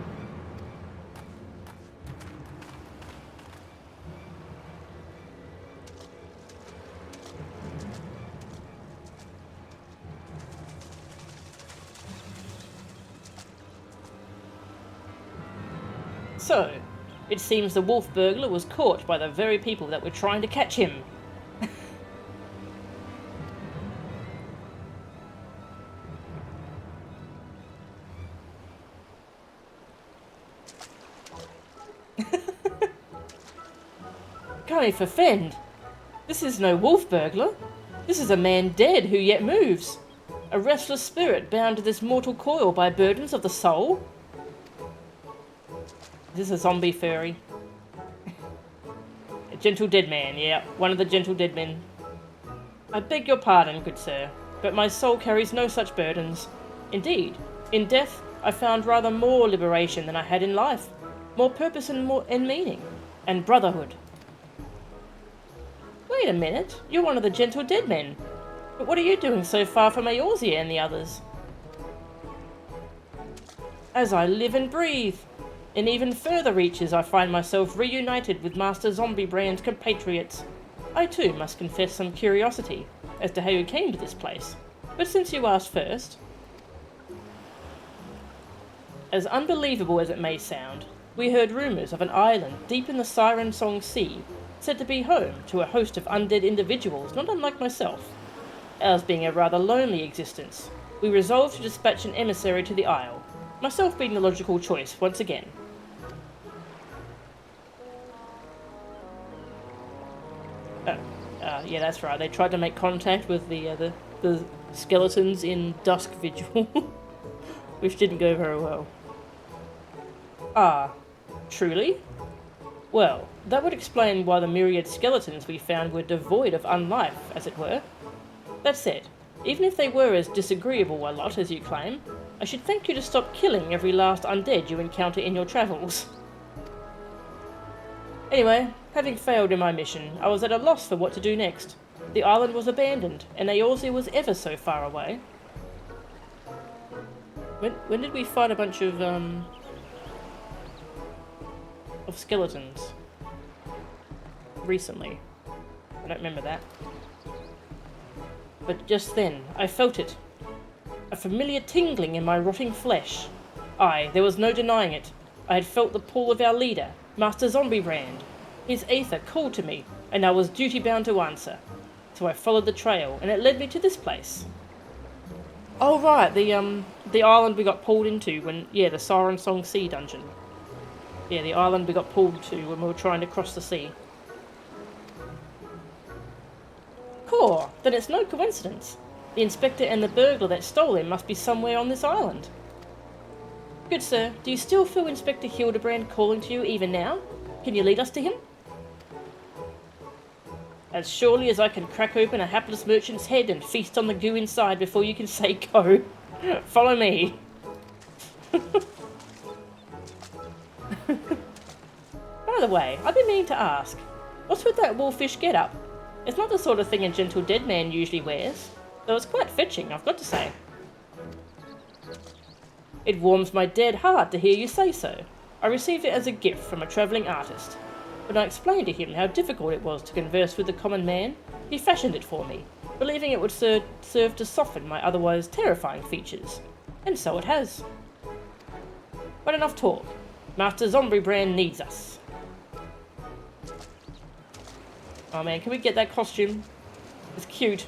So, it seems the wolf burglar was caught by the very people that were trying to catch him. Golly for fend! This is no wolf burglar. This is a man dead who yet moves. A restless spirit bound to this mortal coil by burdens of the soul. This is a zombie furry. A gentle dead man, yeah, one of the gentle dead men. I beg your pardon, good sir, but my soul carries no such burdens. Indeed, in death I found rather more liberation than I had in life, more purpose and meaning, and brotherhood. Wait a minute, you're one of the gentle dead men. But what are you doing so far from Eorzea and the others? As I live and breathe. In even further reaches, I find myself reunited with Master Zombiebrand's compatriots. I too must confess some curiosity as to how you came to this place. But since you asked first... As unbelievable as it may sound, we heard rumours of an island deep in the Siren Song Sea, said to be home to a host of undead individuals not unlike myself. Ours being a rather lonely existence, we resolved to dispatch an emissary to the isle, myself being the logical choice once again. Yeah, that's right. They tried to make contact with the skeletons in Dusk Vigil, which didn't go very well. Ah, truly? Well, that would explain why the myriad skeletons we found were devoid of unlife, as it were. That said, even if they were as disagreeable a lot as you claim, I should thank you to stop killing every last undead you encounter in your travels. Anyway, having failed in my mission, I was at a loss for what to do next. The island was abandoned, and Eorzea was ever so far away. When did we fight a bunch of skeletons? Recently. I don't remember that. But just then, I felt it. A familiar tingling in my rotting flesh. Aye, there was no denying it. I had felt the pull of our leader, Master Zombiebrand. His aether called to me, and I was duty-bound to answer. So I followed the trail, and it led me to this place. Oh right, the island we got pulled into when, the Siren Song Sea dungeon. Yeah, the island we got pulled to when we were trying to cross the sea. Cool, then it's no coincidence. The inspector and the burglar that stole him must be somewhere on this island. Good sir, do you still feel Inspector Hildibrand calling to you even now? Can you lead us to him? As surely as I can crack open a hapless merchant's head and feast on the goo inside before you can say go. Follow me. By the way, I've been meaning to ask, what's with that wolfish get-up? It's not the sort of thing a gentle dead man usually wears, though it's quite fetching, I've got to say. It warms my dead heart to hear you say so. I received it as a gift from a travelling artist. When I explained to him how difficult it was to converse with the common man, he fashioned it for me, believing it would serve to soften my otherwise terrifying features. And so it has. But enough talk. Master Zombiebrand needs us. Oh man, can we get that costume? It's cute.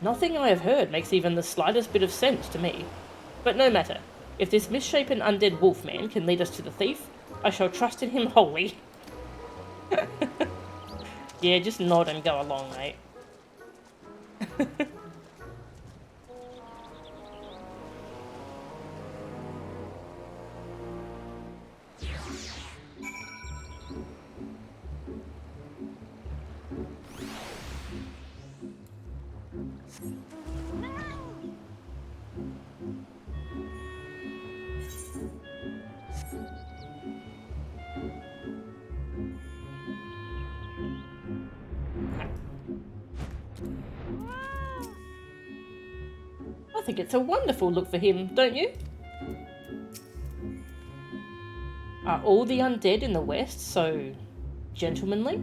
Nothing I have heard makes even the slightest bit of sense to me. But no matter. If this misshapen undead wolfman can lead us to the thief, I shall trust in him wholly. Yeah, just nod and go along, mate. I think it's a wonderful look for him, don't you? Are all the undead in the West so gentlemanly?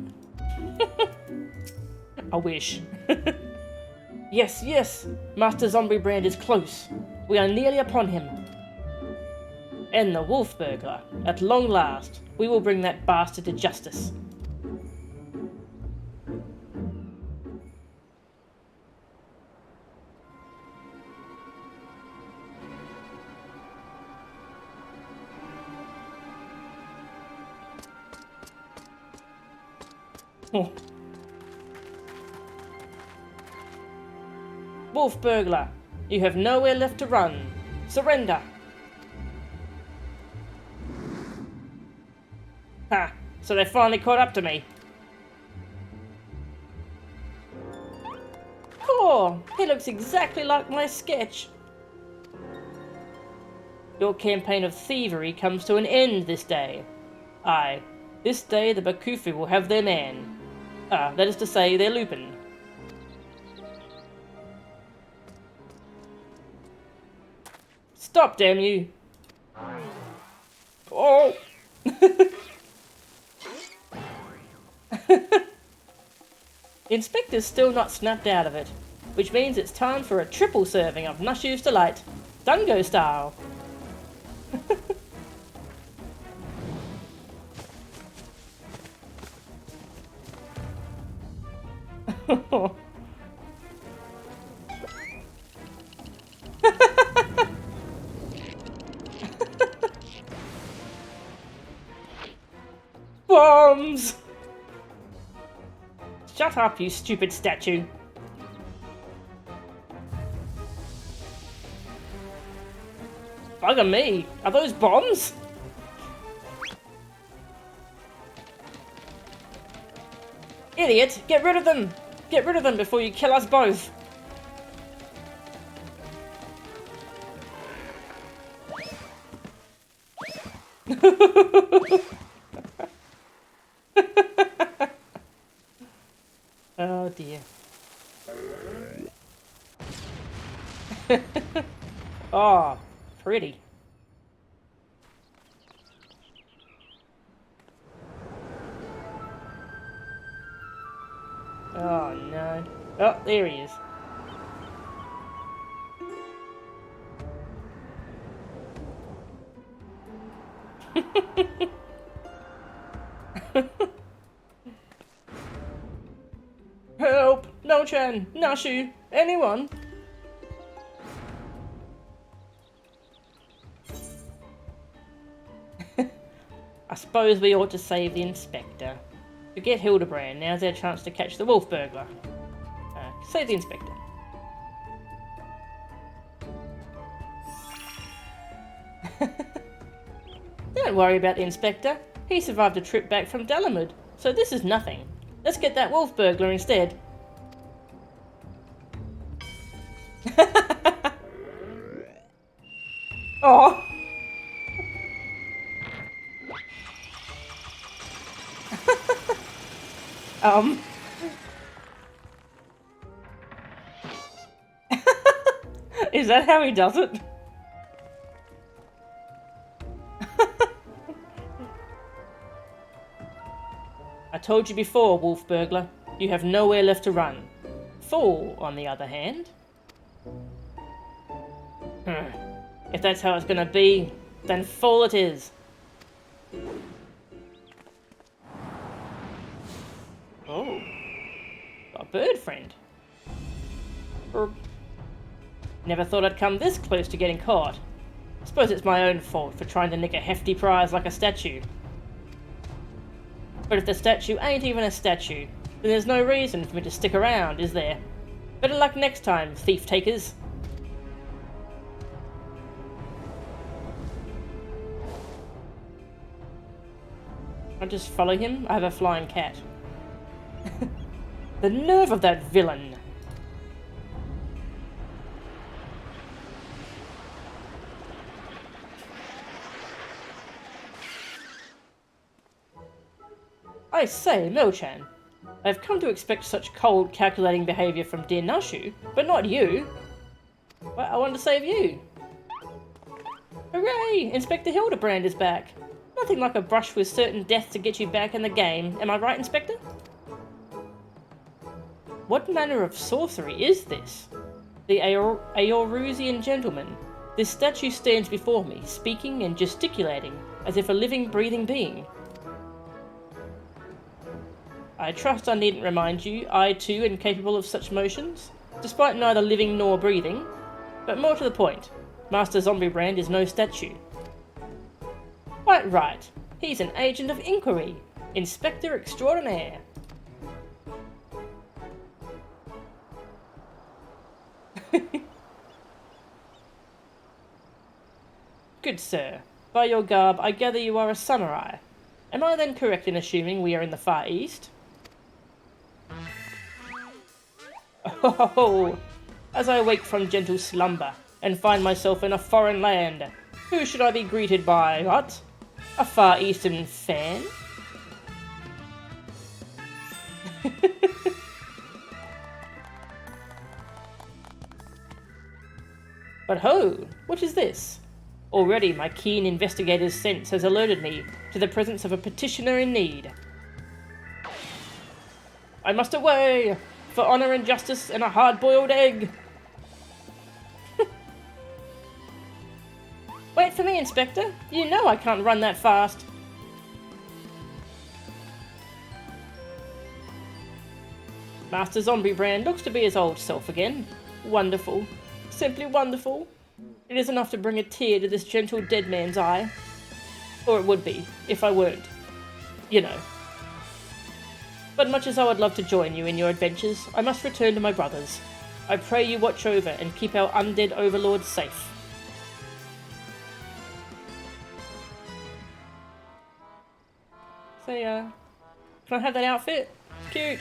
I wish. Yes, yes, Master Zombiebrand is close. We are nearly upon him. And the wolf burglar. At long last, we will bring that bastard to justice. Oh. Wolf burglar, you have nowhere left to run. Surrender. Ha, so they finally caught up to me. Oh, he looks exactly like my sketch. Your campaign of thievery comes to an end this day. Aye, this day the Bakufu will have their man. That is to say, their Lupin. Stop, damn you! Oh! The inspector's still not snapped out of it, which means it's time for a triple serving of Nashu's Delight, Dungo style. Bombs! Shut up, you stupid statue. Bugger me, are those bombs? Idiot, get rid of them! Get rid of them before you kill us both! Oh dear. Oh, pretty. Oh no. Oh, there he is. Help! No-chan! Nashu! Anyone? I suppose we ought to save the inspector. Forget Hildibrand, now's our chance to catch the wolf burglar. Save the inspector. Don't worry about the inspector. He survived a trip back from Dalamud, so this is nothing. Let's get that wolf burglar instead. Oh. Is that how he does it? I told you before, wolf burglar, you have nowhere left to run. Fool, on the other hand. If that's how it's gonna be, then fool it is. Oh, got a bird friend. Never thought I'd come this close to getting caught. Suppose it's my own fault for trying to nick a hefty prize like a statue. But if the statue ain't even a statue, then there's no reason for me to stick around, is there? Better luck next time, thief takers. I'll just follow him. I have a flying cat. The nerve of that villain! I say, Mo-chan, I've come to expect such cold, calculating behaviour from dear Nashu, but not you. Well, I wanted to save you. Hooray! Inspector Hildibrand is back. Nothing like a brush with certain death to get you back in the game. Am I right, Inspector? What manner of sorcery is this? The Eorusian gentleman. This statue stands before me, speaking and gesticulating, as if a living, breathing being. I trust I needn't remind you, I too am capable of such motions, despite neither living nor breathing. But more to the point, Master Zombiebrand is no statue. Quite right, he's an agent of inquiry, Inspector Extraordinaire. Good sir, by your garb I gather you are a samurai. Am I then correct in assuming we are in the Far East? Oh, as I wake from gentle slumber and find myself in a foreign land, who should I be greeted by, what? A Far Eastern fan? But ho, what is this? Already my keen investigator's sense has alerted me to the presence of a petitioner in need. I must away! For honour and justice and a hard-boiled egg! Wait for me, Inspector. You know I can't run that fast. Master Hildibrand looks to be his old self again. Wonderful. Simply wonderful. It is enough to bring a tear to this gentle dead man's eye. Or it would be, if I weren't. You know. But much as I would love to join you in your adventures, I must return to my brothers. I pray you watch over and keep our undead overlords safe. So, can I have that outfit? Cute.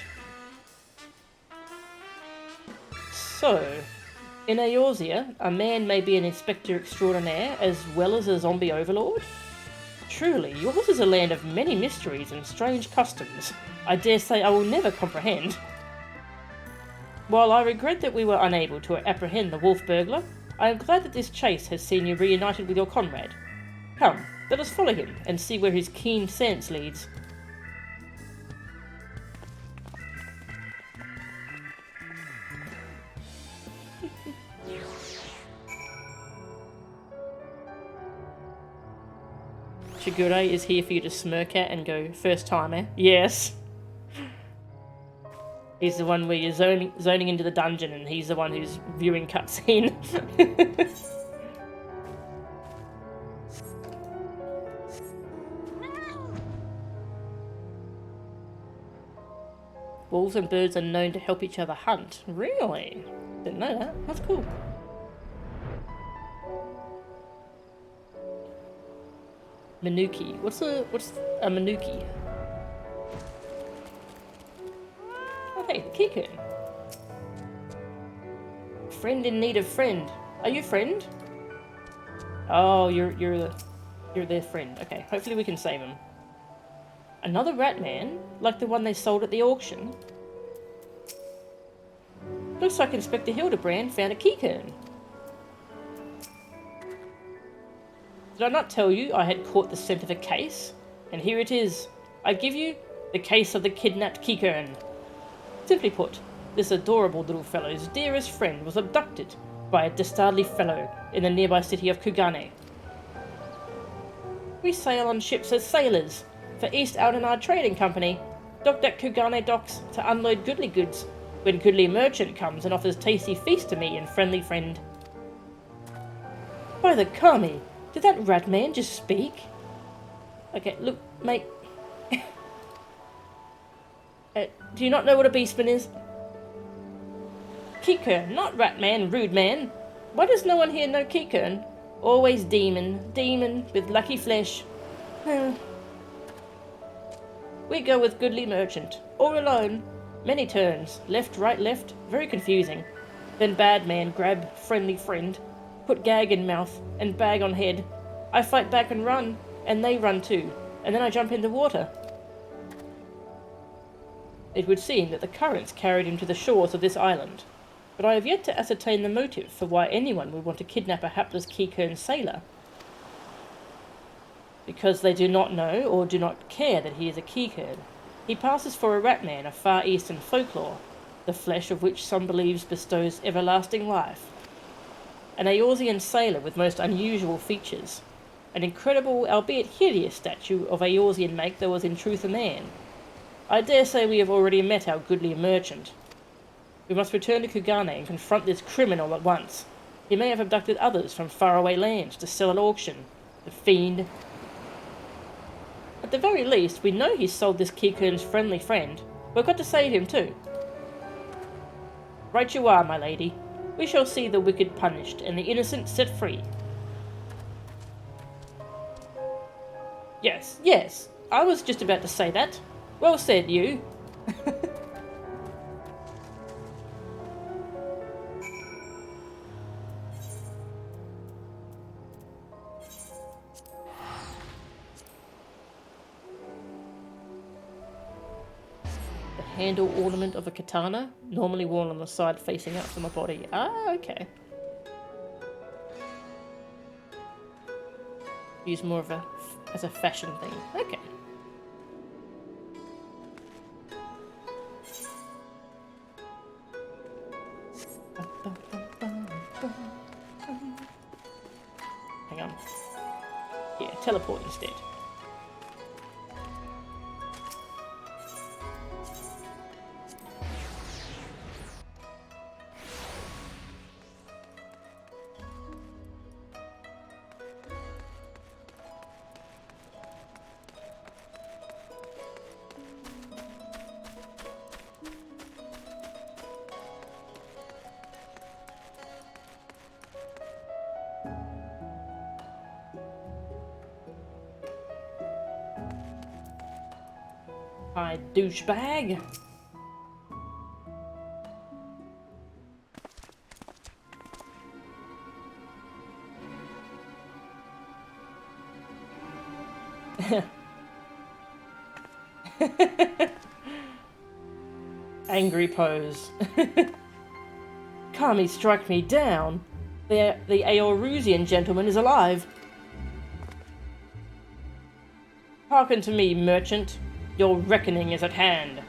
So, in Eorzea, a man may be an inspector extraordinaire as well as a zombie overlord? Truly, yours is a land of many mysteries and strange customs. I dare say I will never comprehend. While I regret that we were unable to apprehend the wolf burglar, I am glad that this chase has seen you reunited with your comrade. Come, let us follow him and see where his keen sense leads. Shigure is here for you to smirk at and go, first timer. Yes. He's the one where you're zoning into the dungeon and he's the one who's viewing cutscene. Wolves and birds are known to help each other hunt. Really? Didn't know that. That's cool. Manuki. What's a Manuki? Oh hey, the keycurtain. Friend in need of friend. Are you friend? Oh, you're their friend. Okay, hopefully we can save him. Another rat man, like the one they sold at the auction. Looks like Inspector Hildibrand found a keycurtain. Did I not tell you I had caught the scent of a case? And here it is. I give you the case of the kidnapped keycurtain. Simply put, this adorable little fellow's dearest friend was abducted by a dastardly fellow in the nearby city of Kugane. We sail on ships as sailors for East Aldenar Trading Company, docked at Kugane docks to unload goodly goods when goodly merchant comes and offers tasty feast to me and friendly friend. By the Kami! Did that rat man just speak? Okay, look, mate. Do you not know what a beastman is? Keycurtain, not rat man, rude man. Why does no one here know Keycurtain? Always demon with lucky flesh. We go with goodly merchant, all alone. Many turns, left, right, left, very confusing. Then bad man grab friendly friend. Put gag in mouth and bag on head. I fight back and run, and they run too, and then I jump in the water. It would seem that the currents carried him to the shores of this island, but I have yet to ascertain the motive for why anyone would want to kidnap a hapless Keycurtain sailor. Because they do not know or do not care that he is a Keycurtain. He passes for a rat man of Far Eastern folklore, the flesh of which some believes bestows everlasting life. An Eorzean sailor with most unusual features. An incredible, albeit hideous statue of Eorzean make that was in truth a man. I dare say we have already met our goodly merchant. We must return to Kugane and confront this criminal at once. He may have abducted others from faraway lands to sell at auction. The fiend. At the very least, we know he sold this Keycurtain's friendly friend. We've got to save him too. Right you are, my lady. We shall see the wicked punished and the innocent set free. Yes, I was just about to say that. Well said, you. The handle ornament of a katana, normally worn on the side facing up from the body. Ah, okay. Use more of a as a fashion thing. Okay. Hang on. Yeah, teleport instead. Hi, douchebag. Angry pose. Kami strike me down. The Eorusian gentleman is alive. Hearken to me, merchant. Your reckoning is at hand.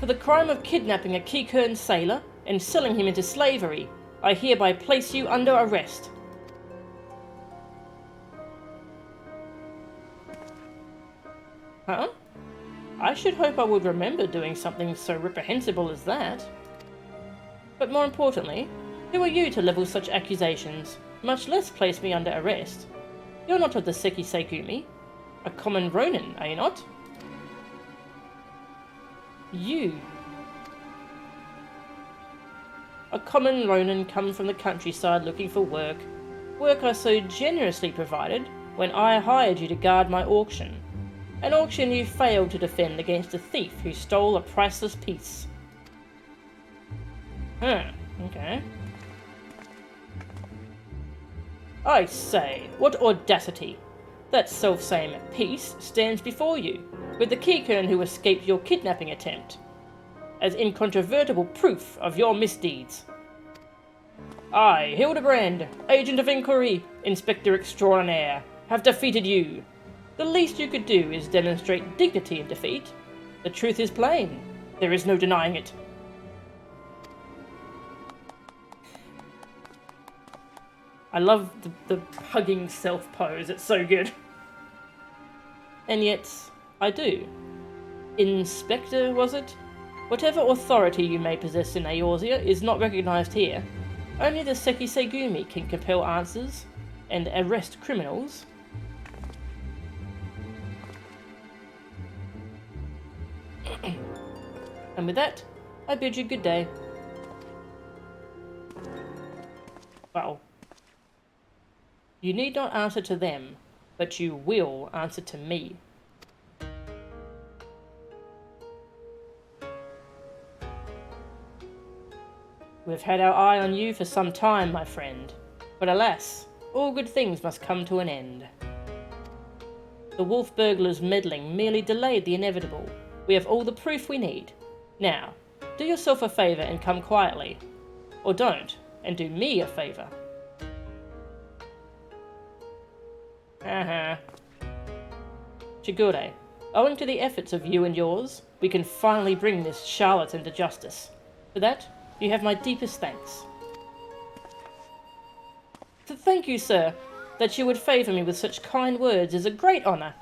For the crime of kidnapping a Kikern sailor and selling him into slavery, I hereby place you under arrest. Huh? I should hope I would remember doing something so reprehensible as that. But more importantly, who are you to level such accusations, much less place me under arrest? You're not of the Seki Seigumi. A common Ronin, are you not? You. A common Ronin come from the countryside looking for work. Work I so generously provided when I hired you to guard my auction. An auction you failed to defend against a thief who stole a priceless piece. Okay. I say, what audacity! That self-same piece stands before you, with the Kikern who escaped your kidnapping attempt, as incontrovertible proof of your misdeeds. I, Hildibrand, Agent of Inquiry, Inspector Extraordinaire, have defeated you. The least you could do is demonstrate dignity in defeat. The truth is plain. There is no denying it. I love the hugging self pose, it's so good. And yet, I do. Inspector, was it? Whatever authority you may possess in Eorzea is not recognized here. Only the Seki Seigumi can compel answers and arrest criminals. And with that, I bid you good day. Well, you need not answer to them, but you will answer to me. We've had our eye on you for some time, my friend, but alas, all good things must come to an end. The wolf burglar's meddling merely delayed the inevitable. We have all the proof we need. Now, do yourself a favour and come quietly. Or don't, and do me a favour. Shigure, owing to the efforts of you and yours, we can finally bring this charlatan to justice. For that, you have my deepest thanks. Thank you, sir. That you would favour me with such kind words is a great honour.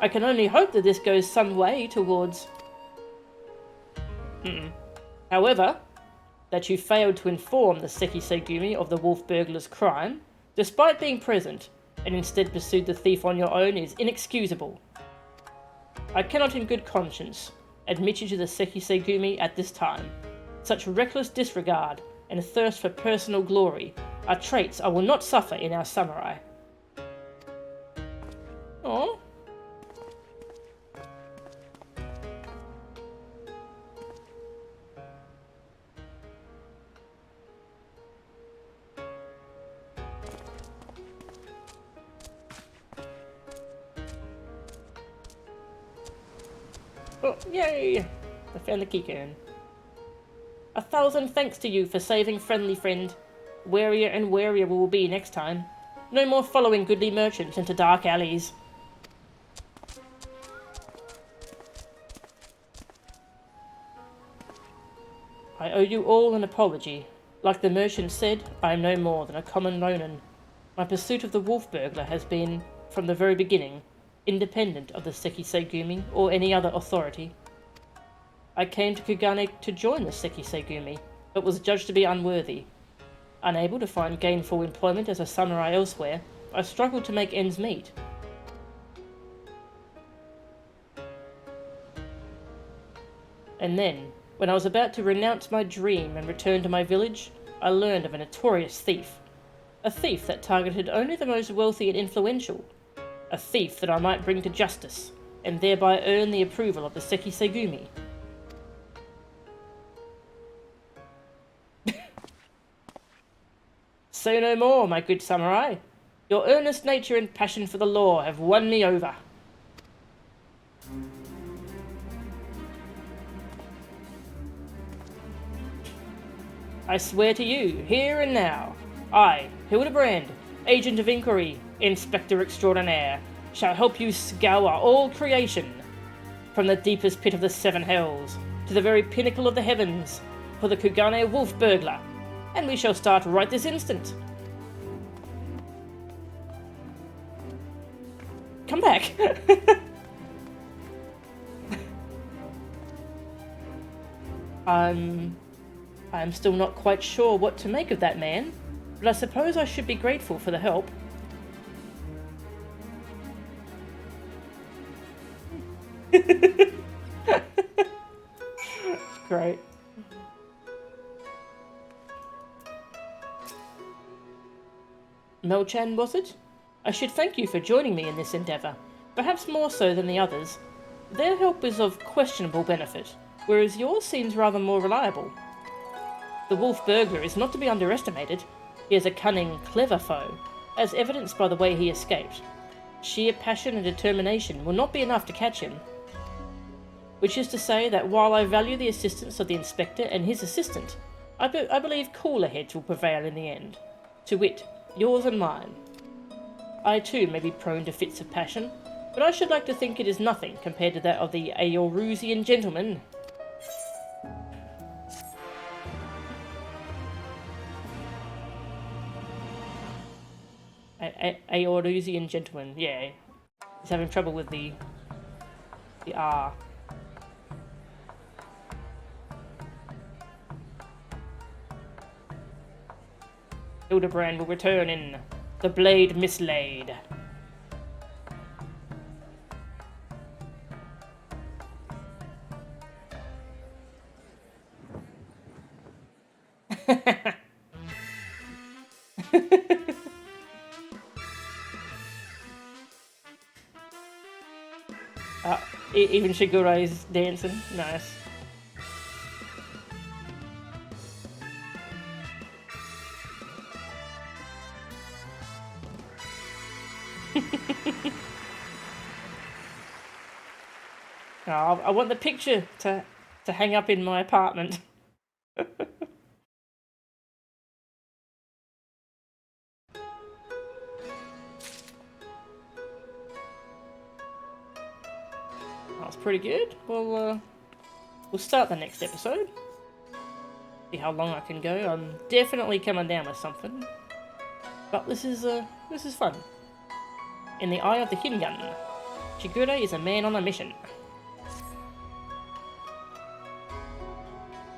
I can only hope that this goes some way towards... However, that you failed to inform the Seki Seigumi of the wolf burglar's crime, despite being present, and instead pursued the thief on your own is inexcusable. I cannot in good conscience admit you to the Seki Seigumi at this time. Such reckless disregard and thirst for personal glory are traits I will not suffer in our samurai. Oh. Oh, yay! I found the Kikern. 1,000 thanks to you for saving friendly friend. Warier and warier we will be next time. No more following goodly merchants into dark alleys. I owe you all an apology. Like the merchant said, I am no more than a common ronin. My pursuit of the wolf burglar has been, from the very beginning, independent of the Sekisei-gumi or any other authority. I came to Kugane to join the Sekisei-gumi, but was judged to be unworthy. Unable to find gainful employment as a samurai elsewhere, I struggled to make ends meet. And then, when I was about to renounce my dream and return to my village, I learned of a notorious thief. A thief that targeted only the most wealthy and influential. A thief that I might bring to justice, and thereby earn the approval of the Sekisei-gumi. Say no more, my good samurai. Your earnest nature and passion for the law have won me over. I swear to you, here and now, I, Hildibrand, Agent of Inquiry, Inspector Extraordinaire, shall help you scour all creation, from the deepest pit of the seven hells, to the very pinnacle of the heavens, for the Kugane wolf burglar, and we shall start right this instant. Come back! I'm still not quite sure what to make of that man, but I suppose I should be grateful for the help. Great. Mel-chan, was it? I should thank you for joining me in this endeavour, perhaps more so than the others. Their help is of questionable benefit, whereas yours seems rather more reliable. The wolf burglar is not to be underestimated. He is a cunning, clever foe, as evidenced by the way he escaped. Sheer passion and determination will not be enough to catch him. Which is to say that while I value the assistance of the inspector and his assistant, I believe cooler heads will prevail in the end. To wit, yours and mine. I too may be prone to fits of passion, but I should like to think it is nothing compared to that of the Eorusian gentleman. Eorusian gentleman, yeah. He's having trouble with the R. Hildibrand will return in The Blade Mislaid. Even Shigure is dancing. Nice. Oh, I want the picture to hang up in my apartment. Oh, that's pretty good. Well, we'll start the next episode. See how long I can go. I'm definitely coming down with something. But this is fun. In the eye of the Hingun, Shigure is a man on a mission.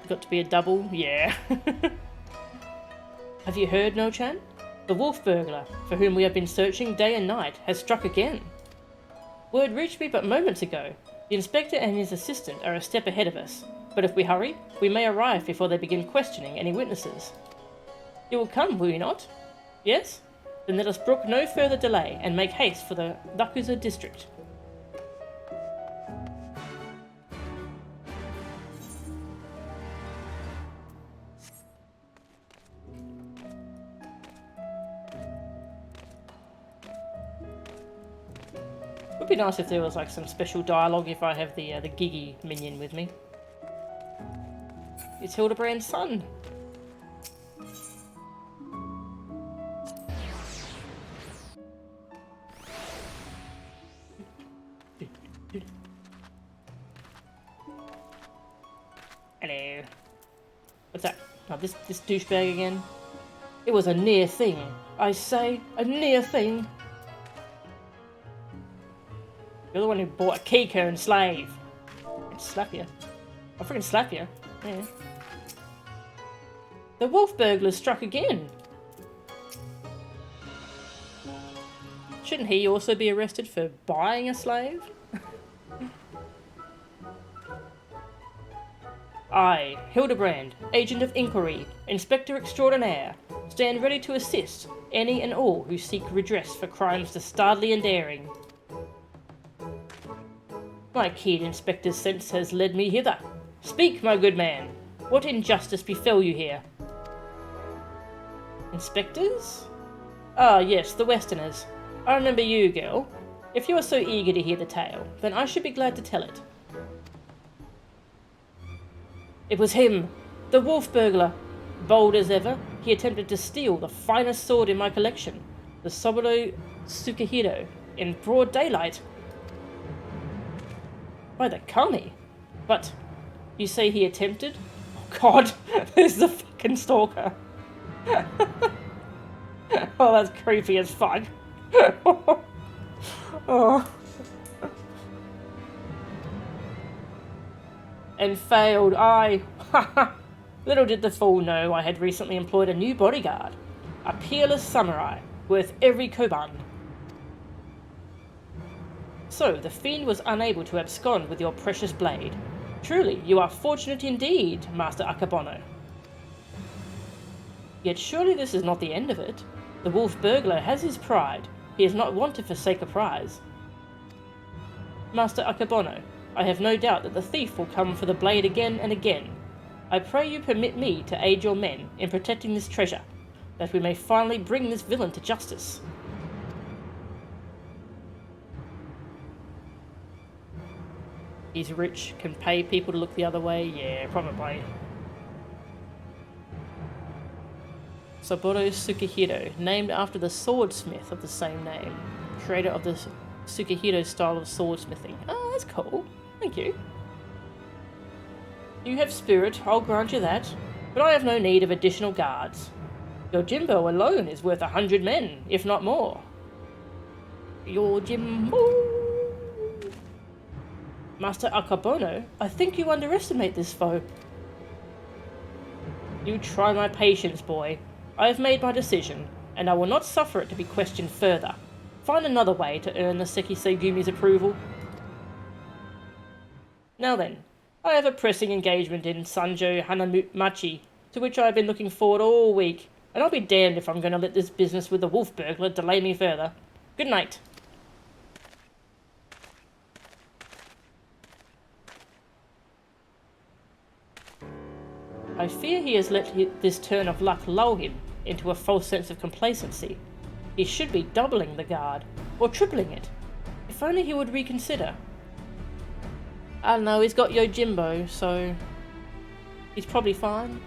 Got to be a double? Yeah. Have you heard, No-chan? The wolf burglar, for whom we have been searching day and night, has struck again. Word reached me but moments ago. The inspector and his assistant are a step ahead of us, but if we hurry, we may arrive before they begin questioning any witnesses. You will come, will you not? Yes? Then let us brook no further delay and make haste for the Rakuza district. Would be nice if there was like some special dialogue if I have the Gigi minion with me. It's Hildibrand's son. Hello. What's that? Oh, this douchebag again? It was a near thing. I say, a near thing. You're the one who bought a Kiko and slave. I'd slap you. I'll freaking slap you. Yeah. The wolf burglar struck again. Shouldn't he also be arrested for buying a slave? I, Hildibrand, Agent of Inquiry, Inspector Extraordinaire, stand ready to assist any and all who seek redress for crimes dastardly and daring. My keen inspector's sense has led me hither. Speak, my good man. What injustice befell you here? Inspectors? Ah, yes, the Westerners. I remember you, girl. If you are so eager to hear the tale, then I should be glad to tell it. It was him, the wolf burglar. Bold as ever, he attempted to steal the finest sword in my collection, the Soboro Tsukahiro, in broad daylight. By the kami. But, you say he attempted? Oh god, this is a fucking stalker. Oh, that's creepy as fuck. Oh. And failed, aye. Little did the fool know I had recently employed a new bodyguard. A peerless samurai, worth every koban. So, the fiend was unable to abscond with your precious blade. Truly, you are fortunate indeed, Master Akebono. Yet surely this is not the end of it. The wolf burglar has his pride. He is not wont to forsake a prize. Master Akebono, I have no doubt that the thief will come for the blade again and again. I pray you permit me to aid your men in protecting this treasure, that we may finally bring this villain to justice. He's rich, can pay people to look the other way? Yeah, probably. Saburo Tsukahiro, named after the swordsmith of the same name, creator of the Tsukahiro style of swordsmithing. Oh, that's cool. Thank you. You have spirit, I'll grant you that, but I have no need of additional guards. Your Jimbo alone is worth 100 men, if not more. Your Jimbo... Master Akebono, I think you underestimate this foe. You try my patience, boy. I have made my decision, and I will not suffer it to be questioned further. Find another way to earn the Sekisegumi's approval. Now then, I have a pressing engagement in Sanjo Hanamachi, to which I have been looking forward all week, and I'll be damned if I'm going to let this business with the wolf burglar delay me further. Good night. I fear he has let this turn of luck lull him into a false sense of complacency. He should be doubling the guard, or tripling it. If only he would reconsider. I don't know, he's got Yojimbo, so he's probably fine.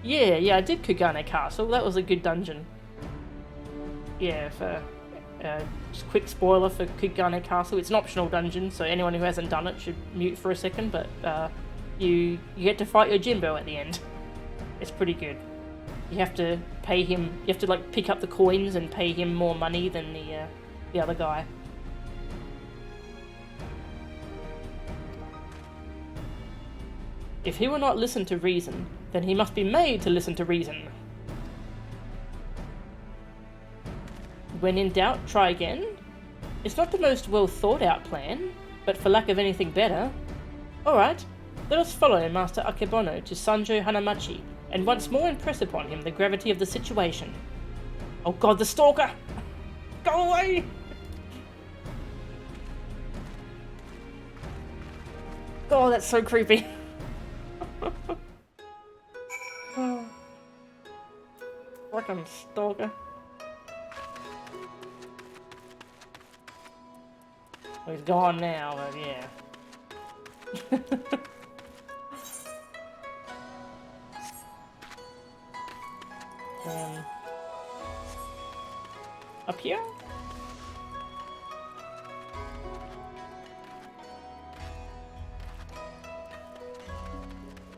Yeah, I did Kugane Castle. That was a good dungeon. Yeah, for just quick spoiler for Kugane Castle. It's an optional dungeon, so anyone who hasn't done it should mute for a second, but you get to fight Yojimbo at the end. It's pretty good. You have to pay him, you have to like pick up the coins and pay him more money than the other guy. If he will not listen to reason, then he must be made to listen to reason. When in doubt, try again. It's not the most well thought out plan, but for lack of anything better. Alright, let us follow Master Akebono to Sanjo Hanamachi, and once more impress upon him the gravity of the situation. Oh god, the stalker! Go away! God, that's so creepy. Fucking stalker. Well, he's gone now, but yeah. Up here?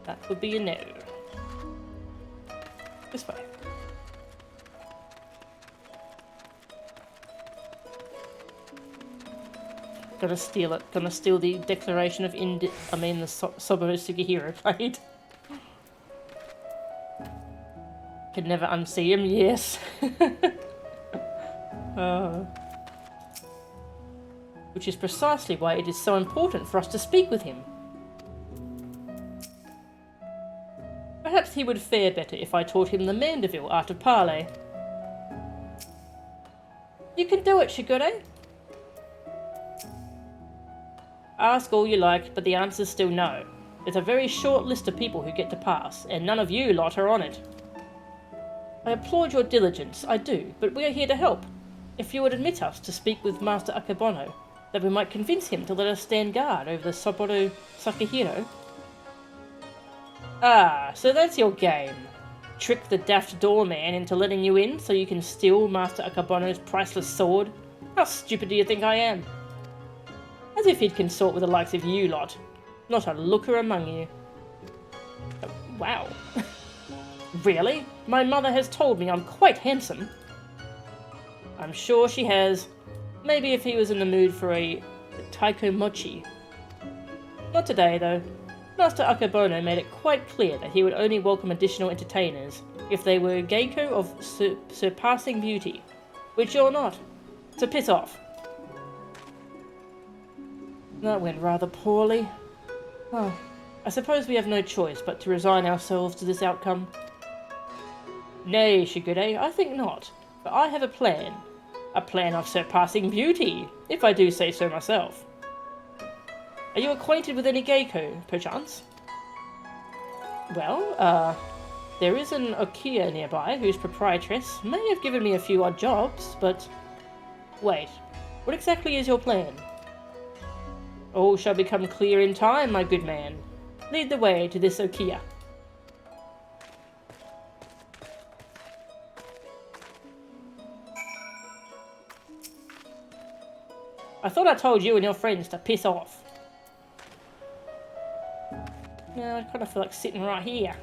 That would be a no. This way. Gonna steal it. Gonna steal the declaration of the Soboro Shigure played. Can never unsee him, yes. Which is precisely why it is so important for us to speak with him. Perhaps he would fare better if I taught him the Mandeville art of parley. You can do it, Shigure. Ask all you like, but the answer's still no. There's a very short list of people who get to pass, and none of you lot are on it. I applaud your diligence, I do, but we are here to help. If you would admit us to speak with Master Akebono, that we might convince him to let us stand guard over the Soboro Sakahiro. Ah, so that's your game. Trick the daft doorman into letting you in so you can steal Master Akebono's priceless sword? How stupid do you think I am? As if he'd consort with the likes of you lot. Not a looker among you. Oh, wow. Really? My mother has told me I'm quite handsome. I'm sure she has. Maybe if he was in the mood for a taiko mochi. Not today, though. Master Akebono made it quite clear that he would only welcome additional entertainers if they were geiko of surpassing beauty, which you're not. So piss off. That went rather poorly. Oh, I suppose we have no choice but to resign ourselves to this outcome. Nay, Shigure, I think not. But I have a plan. A plan of surpassing beauty, if I do say so myself. Are you acquainted with any geiko, perchance? Well, there is an Okiya nearby whose proprietress may have given me a few odd jobs, but... Wait, what exactly is your plan? All shall become clear in time, my good man. Lead the way to this Okiya. I thought I told you and your friends to piss off. No, I kind of feel like sitting right here.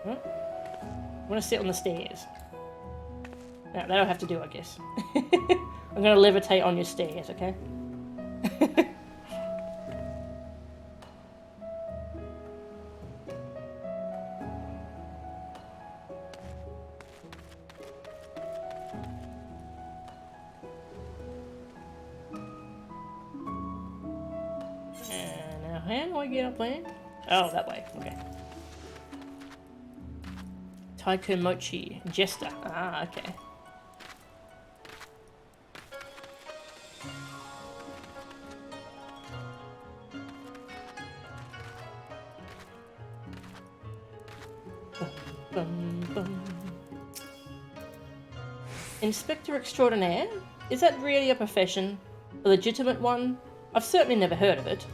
Huh? I want to sit on the stairs. No, that'll have to do, I guess. I'm going to levitate on your stairs, okay? How do I get up there? Oh, that way. Okay. Taiko Mochi. Jester. Ah, okay. Bum, bum. Inspector Extraordinaire? Is that really a profession? A legitimate one? I've certainly never heard of it.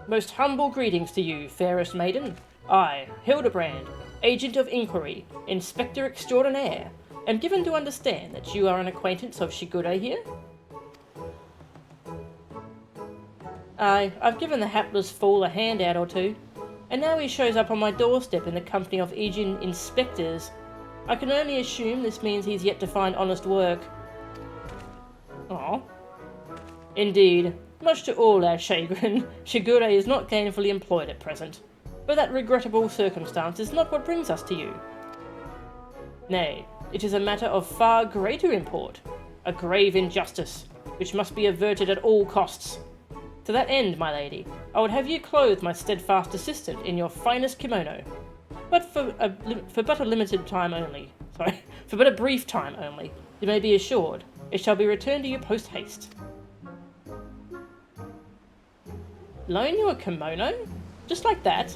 Most humble greetings to you, fairest maiden. I, Hildibrand, Agent of Inquiry, Inspector Extraordinaire, am given to understand that you are an acquaintance of Shigure here? Aye, I've given the hapless fool a handout or two, and now he shows up on my doorstep in the company of Ijin inspectors. I can only assume this means he's yet to find honest work. Oh. Indeed. Much to all our chagrin, Shigure is not gainfully employed at present, but that regrettable circumstance is not what brings us to you. Nay, it is a matter of far greater import, a grave injustice, which must be averted at all costs. To that end, my lady, I would have you clothe my steadfast assistant in your finest kimono, but for but a limited time only. Sorry, for but a brief time only. You may be assured, it shall be returned to you post-haste. Loan you a kimono? Just like that?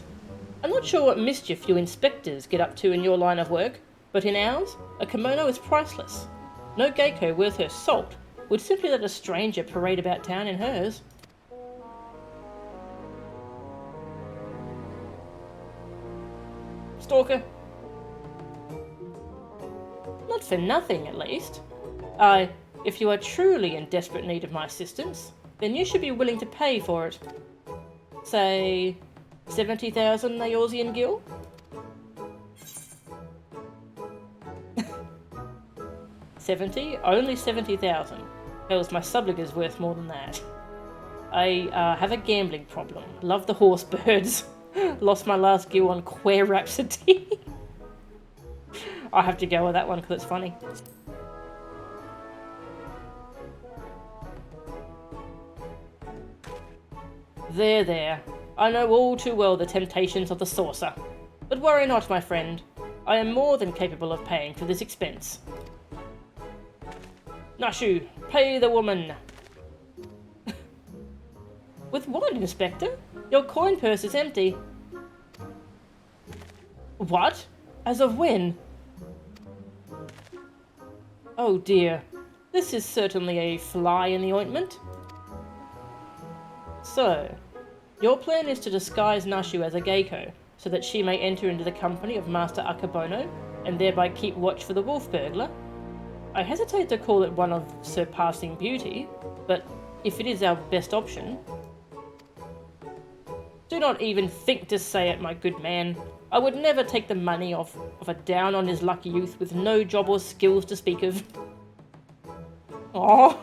I'm not sure what mischief you inspectors get up to in your line of work, but in ours, a kimono is priceless. No geiko worth her salt would simply let a stranger parade about town in hers. Stalker? Not for nothing, at least. If you are truly in desperate need of my assistance, then you should be willing to pay for it. Say, 70,000 Eorzean gil? Only 70,000. Hells, my subliger's worth more than that. I have a gambling problem. Love the horse birds. Lost my last gil on Queer Rhapsody. I have to go with that one because it's funny. There. I know all too well the temptations of the saucer. But worry not, my friend. I am more than capable of paying for this expense. Nashu, pay the woman. With what, Inspector? Your coin purse is empty. What? As of when? Oh dear. This is certainly a fly in the ointment. So, your plan is to disguise Nashu as a geiko, so that she may enter into the company of Master Akabono, and thereby keep watch for the wolf burglar? I hesitate to call it one of surpassing beauty, but if it is our best option... Do not even think to say it, my good man. I would never take the money of a down-on-his-luck youth with no job or skills to speak of. Aww.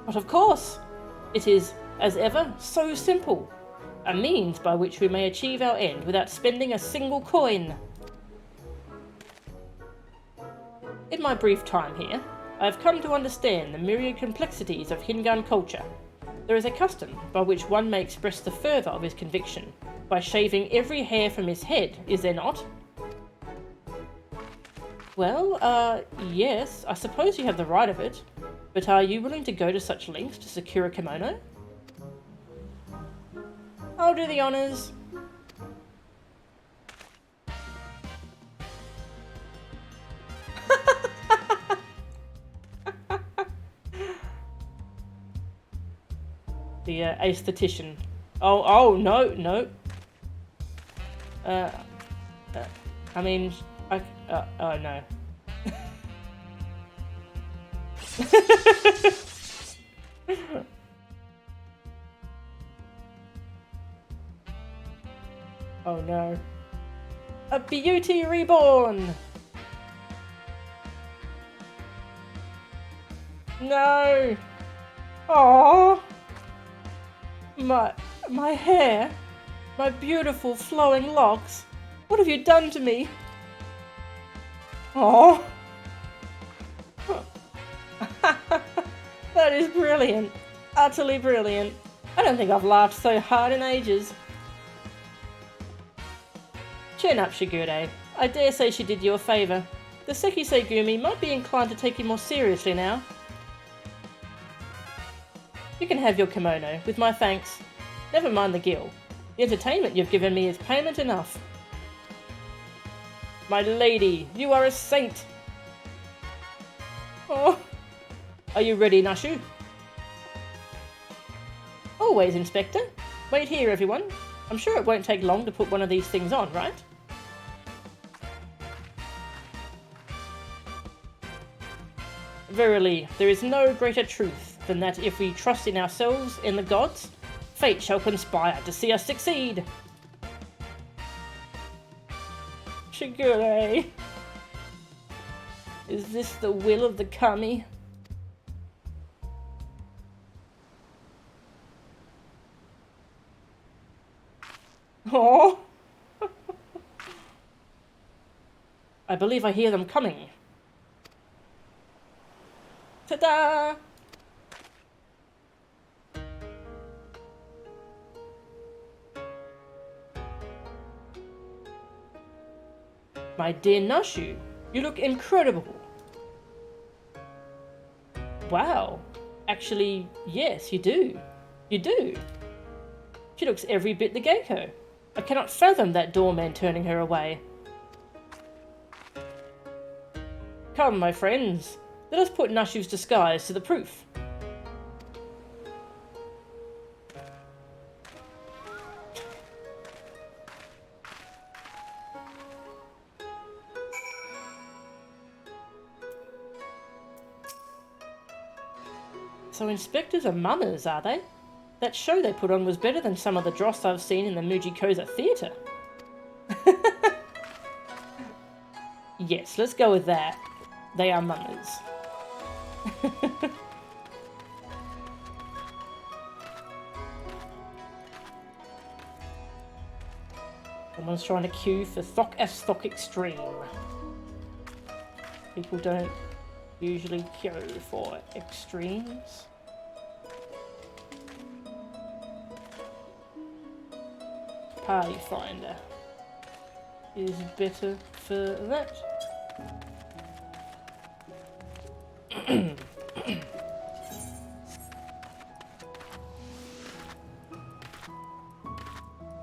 But of course, it is, as ever, so simple. A means by which we may achieve our end without spending a single coin. In my brief time here, I have come to understand the myriad complexities of Hingan culture. There is a custom by which one may express the fervour of his conviction by shaving every hair from his head, is there not? Well, yes, I suppose you have the right of it. But are you willing to go to such lengths to secure a kimono? I'll do the honours. The aesthetician. Oh, no. I mean, oh no. Oh no. A beauty reborn! No! Aww! My hair! My beautiful flowing locks! What have you done to me? Aww! That is brilliant. Utterly brilliant. I don't think I've laughed so hard in ages. Chin up, Shigure. I dare say she did you a favour. The Sekisei Gumi might be inclined to take you more seriously now. You can have your kimono, with my thanks. Never mind the gil. The entertainment you've given me is payment enough. My lady, you are a saint! Oh. Are you ready, Nashu? Always, Inspector. Wait here, everyone. I'm sure it won't take long to put one of these things on, right? Verily, there is no greater truth than that if we trust in ourselves, in the gods, fate shall conspire to see us succeed. Shigure. Is this the will of the kami? Oh! I believe I hear them coming. Ta-da! My dear Nashu, you look incredible. Wow. Actually, yes, you do. You do. She looks every bit the geiko. I cannot fathom that doorman turning her away. Come, my friends. Let us put Nashu's disguise to the proof. So inspectors are mummers, are they? That show they put on was better than some of the dross I've seen in the Mujikoza Theatre. Yes, let's go with that. They are mummers. Someone's trying to queue for Thok Extreme. People don't usually queue for extremes. Party Finder is better for that.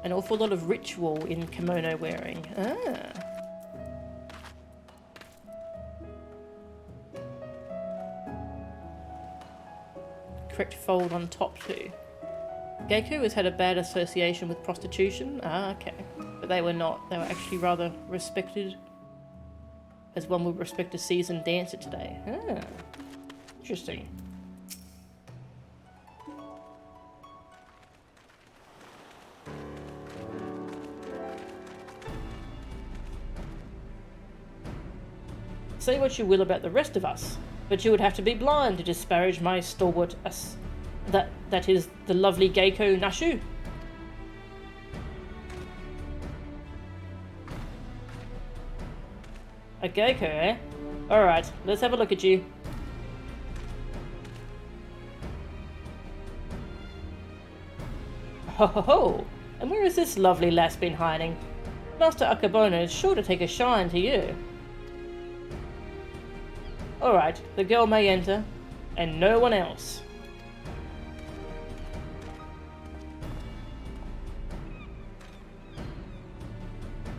An awful lot of ritual in kimono wearing. Ah. Correct fold on top too. Geico has had a bad association with prostitution. Ah, okay. But they were not. They were actually rather respected, as one would respect a seasoned dancer today. Ah, interesting. Say what you will about the rest of us, but you would have to be blind to disparage my stalwart that is the lovely Geico Nashu. A Geico, eh? Alright, let's have a look at you. Ho ho ho! And where has this lovely lass been hiding? Master Akabona is sure to take a shine to you. Alright, the girl may enter, and no one else.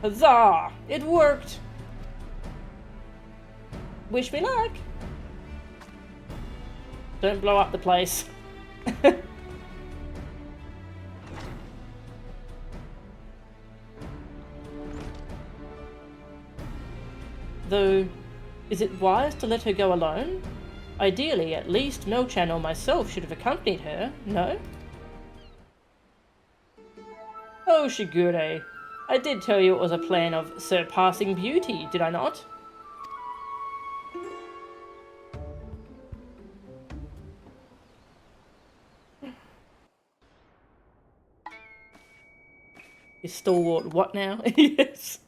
Huzzah! It worked! Wish me luck! Don't blow up the place. Though, is it wise to let her go alone? Ideally, at least Melchan or myself should have accompanied her, no? Oh, Shigure, I did tell you it was a plan of surpassing beauty, did I not? Is stalwart what now? Yes.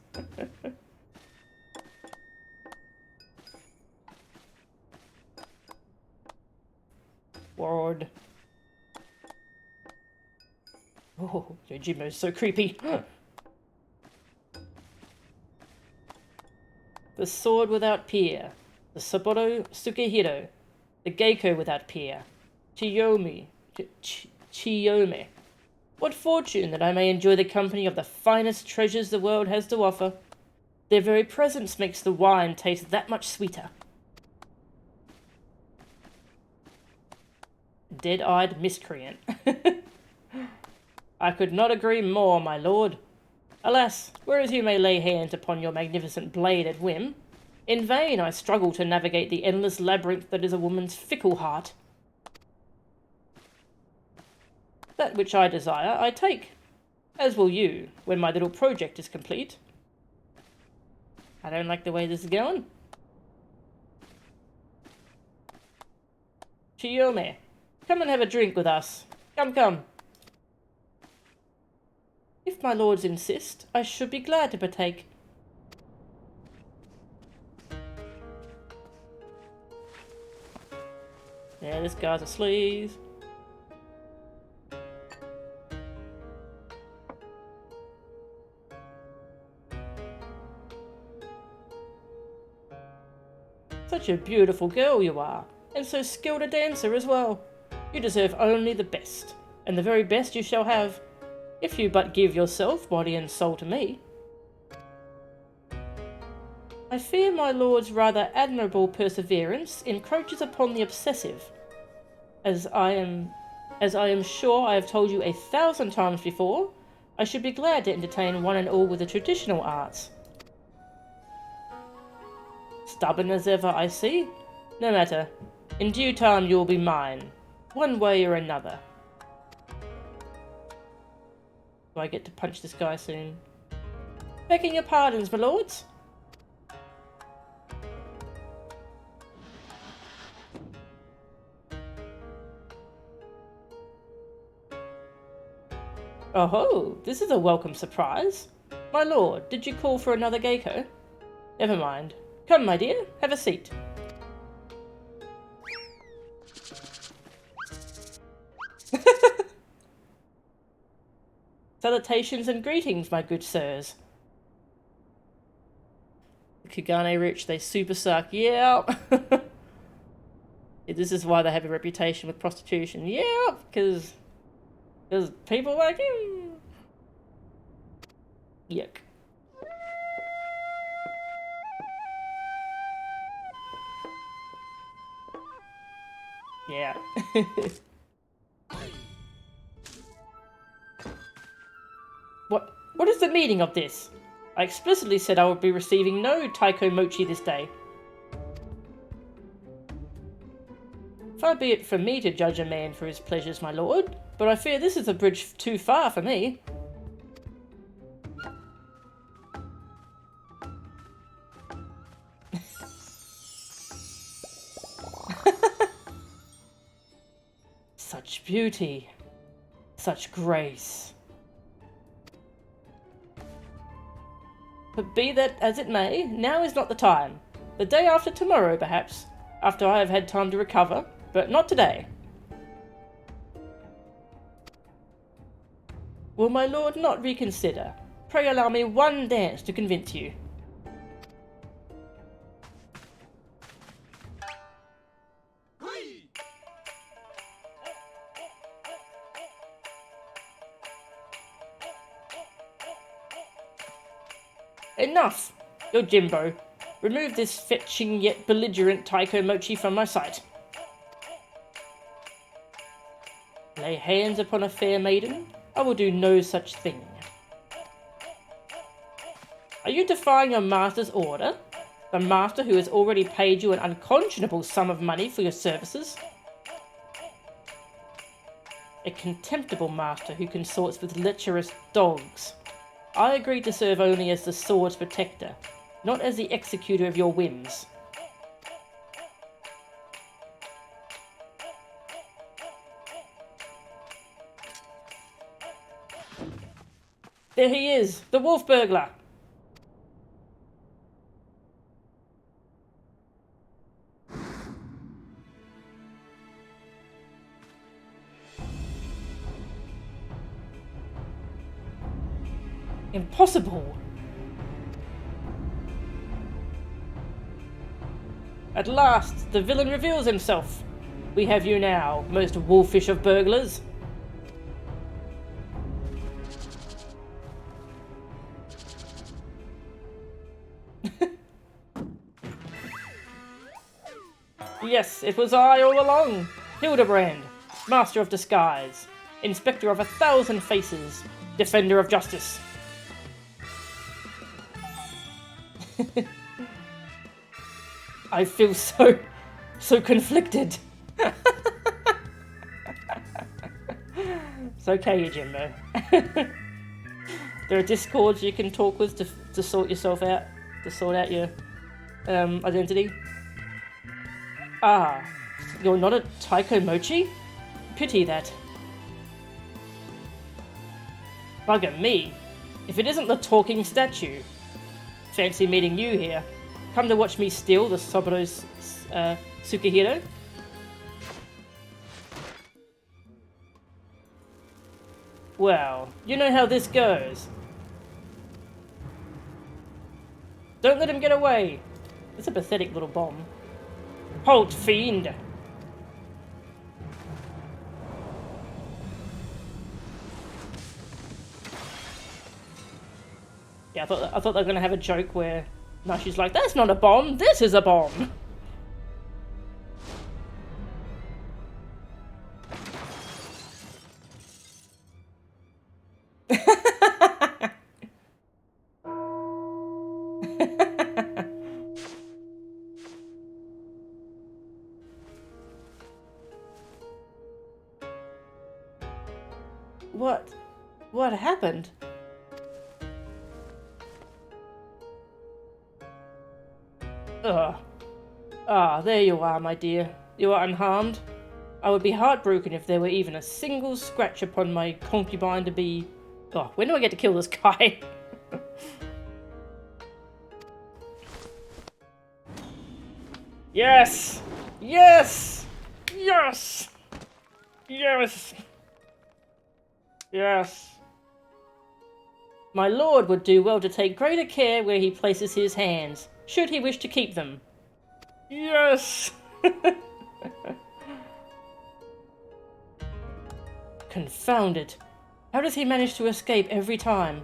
Ward. Oh, Yojimo's so creepy. The sword without peer. The Saburo Sukehiro. The Geico without peer. Chiyome. Chiyome. What fortune that I may enjoy the company of the finest treasures the world has to offer. Their very presence makes the wine taste that much sweeter. Dead-eyed miscreant. I could not agree more, my lord. Alas, whereas you may lay hands upon your magnificent blade at whim, in vain I struggle to navigate the endless labyrinth that is a woman's fickle heart. That which I desire, I take, as will you, when my little project is complete. I don't like the way this is going. Chiyome, come and have a drink with us. Come, come. If my lords insist, I should be glad to partake. Yeah, this guy's a sleaze. Such a beautiful girl you are, and so skilled a dancer as well. You deserve only the best, and the very best you shall have, if you but give yourself body and soul to me. I fear my lord's rather admirable perseverance encroaches upon the obsessive, as I am sure I have told you 1,000 times before. I should be glad to entertain one and all with the traditional arts. Stubborn as ever, I see. No matter. In due time you will be mine. one way or another. Do I get to punch this guy soon? Begging your pardons, my lords. Oh-ho, this is a welcome surprise. My lord, did you call for another Geiko? Never mind. Come, my dear, have a seat. Salutations and greetings, my good sirs. The Kigane rich, they super suck. Yeah. This is why they have a reputation with prostitution. Yeah, because people like him. Yuck. Yeah. What is the meaning of this? I explicitly said I would be receiving no taiko mochi this day. Far be it from me to judge a man for his pleasures, my lord, but I fear this is a bridge too far for me. Such beauty, such grace. But be that as it may, now is not the time. The day after tomorrow, perhaps, after I have had time to recover, but not today. Will my lord not reconsider? Pray allow me one dance to convince you. Enough! Yojimbo, remove this fetching yet belligerent taiko mochi from my sight. Lay hands upon a fair maiden? I will do no such thing. Are you defying your master's order? The master who has already paid you an unconscionable sum of money for your services? A contemptible master who consorts with lecherous dogs. I agreed to serve only as the sword's protector, not as the executor of your whims. There he is, the wolf burglar! Impossible! At last, the villain reveals himself. We have you now, most wolfish of burglars. Yes, it was I all along. Hildibrand, master of disguise, inspector of 1,000 faces, defender of justice. I feel so conflicted. It's okay, Jimbo. There are discords you can talk with to sort yourself out, to sort out your identity. Ah, you're not a taiko mochi? Pity that. Bugger me. If it isn't the talking statue. Fancy meeting you here. Come to watch me steal the Soboto's Tsukihiro? Well, you know how this goes. Don't let him get away. It's a pathetic little bomb. Halt, fiend! Yeah, I thought they were gonna have a joke where Nashu's like, "That's not a bomb. This is a bomb." what happened? Ugh. Ah, there you are, my dear. You are unharmed. I would be heartbroken if there were even a single scratch upon my concubine to be... Oh, when do I get to kill this guy? Yes! Yes! Yes! Yes! Yes! My lord would do well to take greater care where he places his hands, should he wish to keep them. Yes! Confound it. How does he manage to escape every time?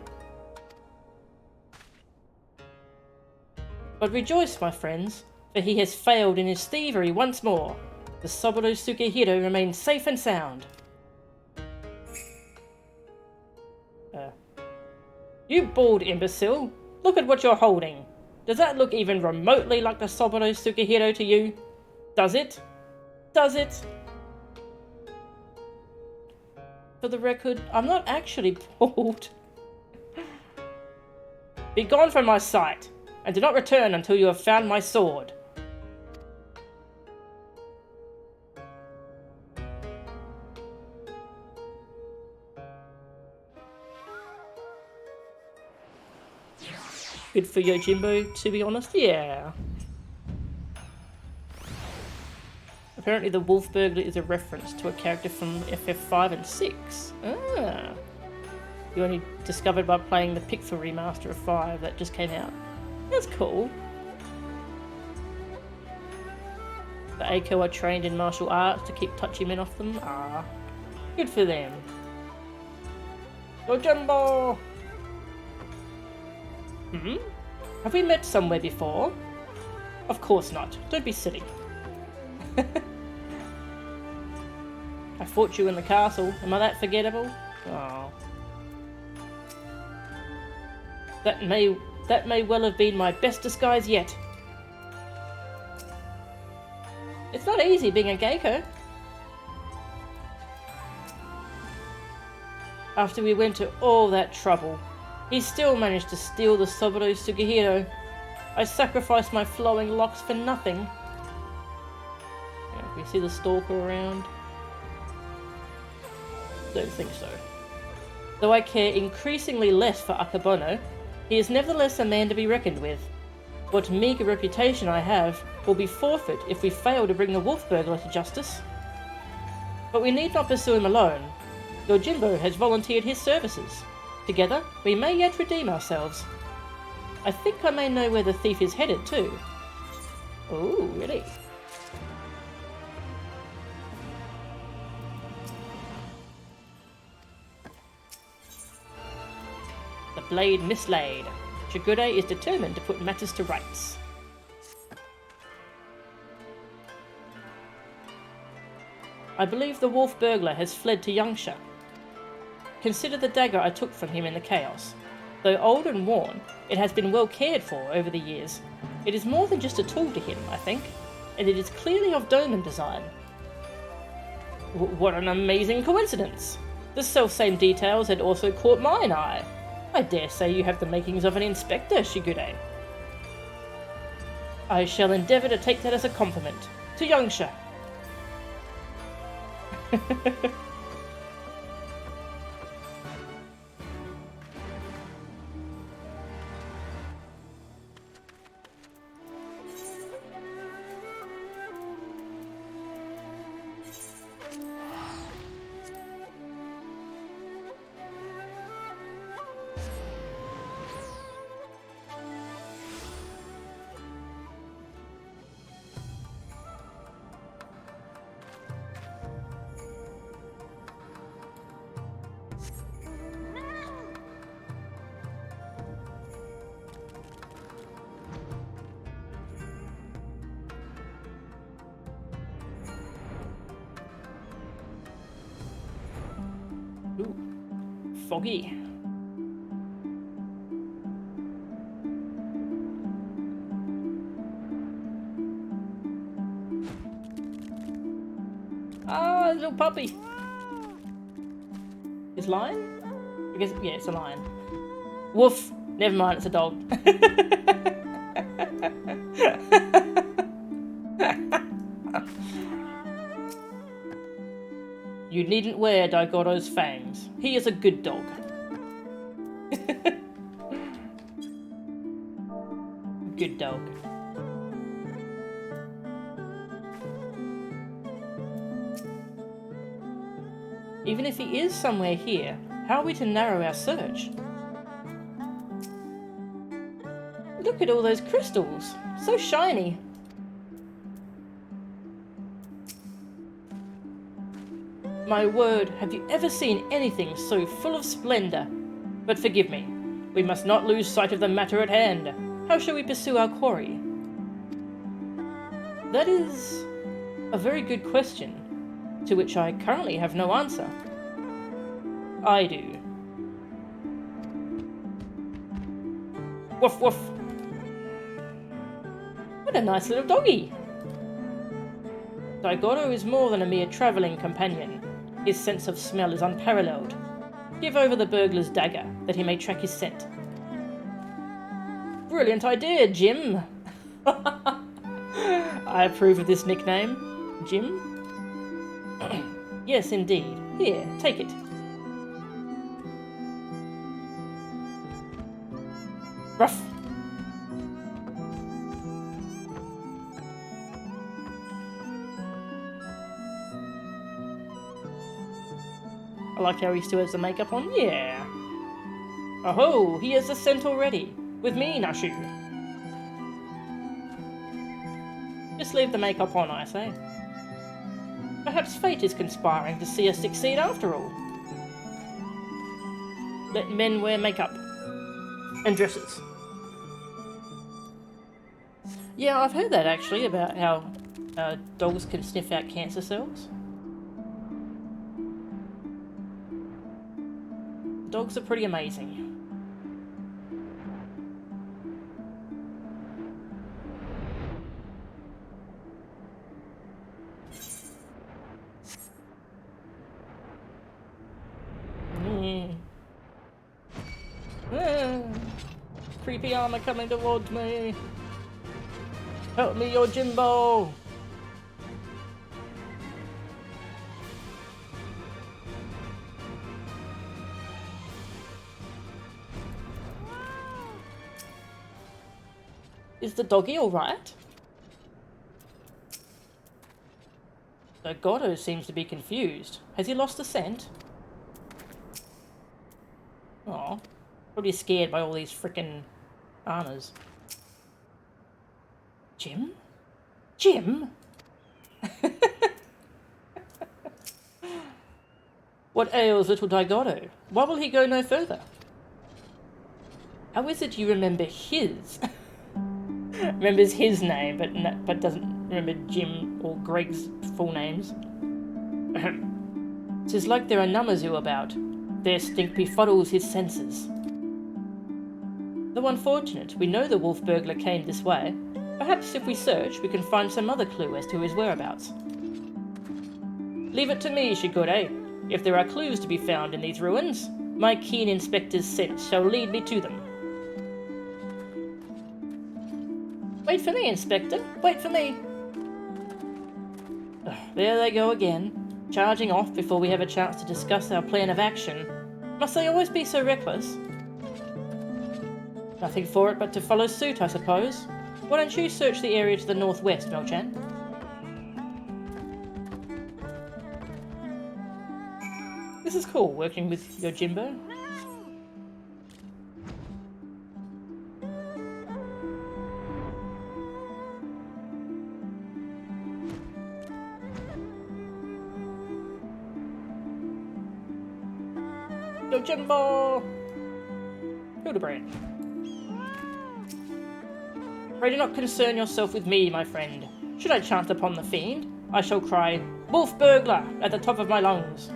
But rejoice, my friends, for he has failed in his thievery once more. The Saburo Sukehiro remains safe and sound. You bald imbecile! Look at what you're holding. Does that look even remotely like the Saburo Sukehiro to you? Does it? Does it? For the record, I'm not actually bald. Be gone from my sight, and do not return until you have found my sword. Good for Yojimbo, to be honest. Yeah. Apparently the wolf burglar is a reference to a character from FF5 and 6. Ah. You only discovered by playing the Pixel remaster of 5 that just came out. That's cool. The Eiko are trained in martial arts to keep touchy men off them. Ah. Good for them. Yojimbo! Have we met somewhere before? Of course not. Don't be silly. I fought you in the castle. Am I that forgettable? Oh. That may well have been my best disguise yet. It's not easy being a Geiko. After we went to all that trouble, he still managed to steal the Saburo Sukehiro. I sacrificed my flowing locks for nothing. Yeah, we see the stalker around. Don't think so. Though I care increasingly less for Akebono, he is nevertheless a man to be reckoned with. What meagre reputation I have will be forfeit if we fail to bring the wolf burglar to justice. But we need not pursue him alone. Yojimbo has volunteered his services. Together, we may yet redeem ourselves. I think I may know where the thief is headed, too. Ooh, really? The blade mislaid. Shigure is determined to put matters to rights. I believe the wolf burglar has fled to Yangsha. Consider the dagger I took from him in the chaos. Though old and worn, it has been well cared for over the years. It is more than just a tool to him, I think, and it is clearly of Doman design. What an amazing coincidence! The selfsame details had also caught mine eye. I dare say you have the makings of an inspector, Shigure. I shall endeavour to take that as a compliment. To Yangsha. Ooh, foggy. Ah, little puppy. He's lying? I guess, yeah, it's a lion. Woof! Never mind, it's a dog. You needn't wear Daigoro's fangs. He is a good dog. Good dog. Even if he is somewhere here, how are we to narrow our search? Look at all those crystals. So shiny. My word, have you ever seen anything so full of splendor? But forgive me, we must not lose sight of the matter at hand. How shall we pursue our quarry? That is a very good question, to which I currently have no answer. I do. Woof woof. What a nice little doggy. Daigoro is more than a mere travelling companion. His sense of smell is unparalleled. Give over the burglar's dagger, that he may track his scent. Brilliant idea, Jim! I approve of this nickname. Jim? Yes, indeed. Here, take it. Ruff! I like how he still has the makeup on. Yeah. Oh, he has the scent already. With me, Nashu. Just leave the makeup on, I say. Perhaps fate is conspiring to see us succeed after all. Let men wear makeup. And dresses. Yeah, I've heard that actually, about how dogs can sniff out cancer cells. Dogs are pretty amazing. Creepy armor coming towards me. Help me, your Jimbo. Is the doggy alright? Daigoro seems to be confused. Has he lost the scent? Aw. Probably scared by all these frickin' armors. Jim? Jim? What ails little Daigoro? Why will he go no further? How is it you remember his? Remembers his name, but doesn't remember Jim or Greg's full names. 'Tis like there are Namazu about. Their stink befuddles his senses. Though unfortunate, we know the wolf burglar came this way. Perhaps if we search, we can find some other clue as to his whereabouts. Leave it to me, Shigure. If there are clues to be found in these ruins, my keen inspector's sense shall lead me to them. Wait for me, Inspector. Wait for me. There they go again, charging off before we have a chance to discuss our plan of action. Must they always be so reckless? Nothing for it but to follow suit, I suppose. Why don't you search the area to the northwest, Mel-chan? This is cool, working with Yojimbo. Yojimbo! Hildibrand. Pray do not concern yourself with me, my friend. Should I chance upon the fiend, I shall cry, "Wolf burglar!" at the top of my lungs.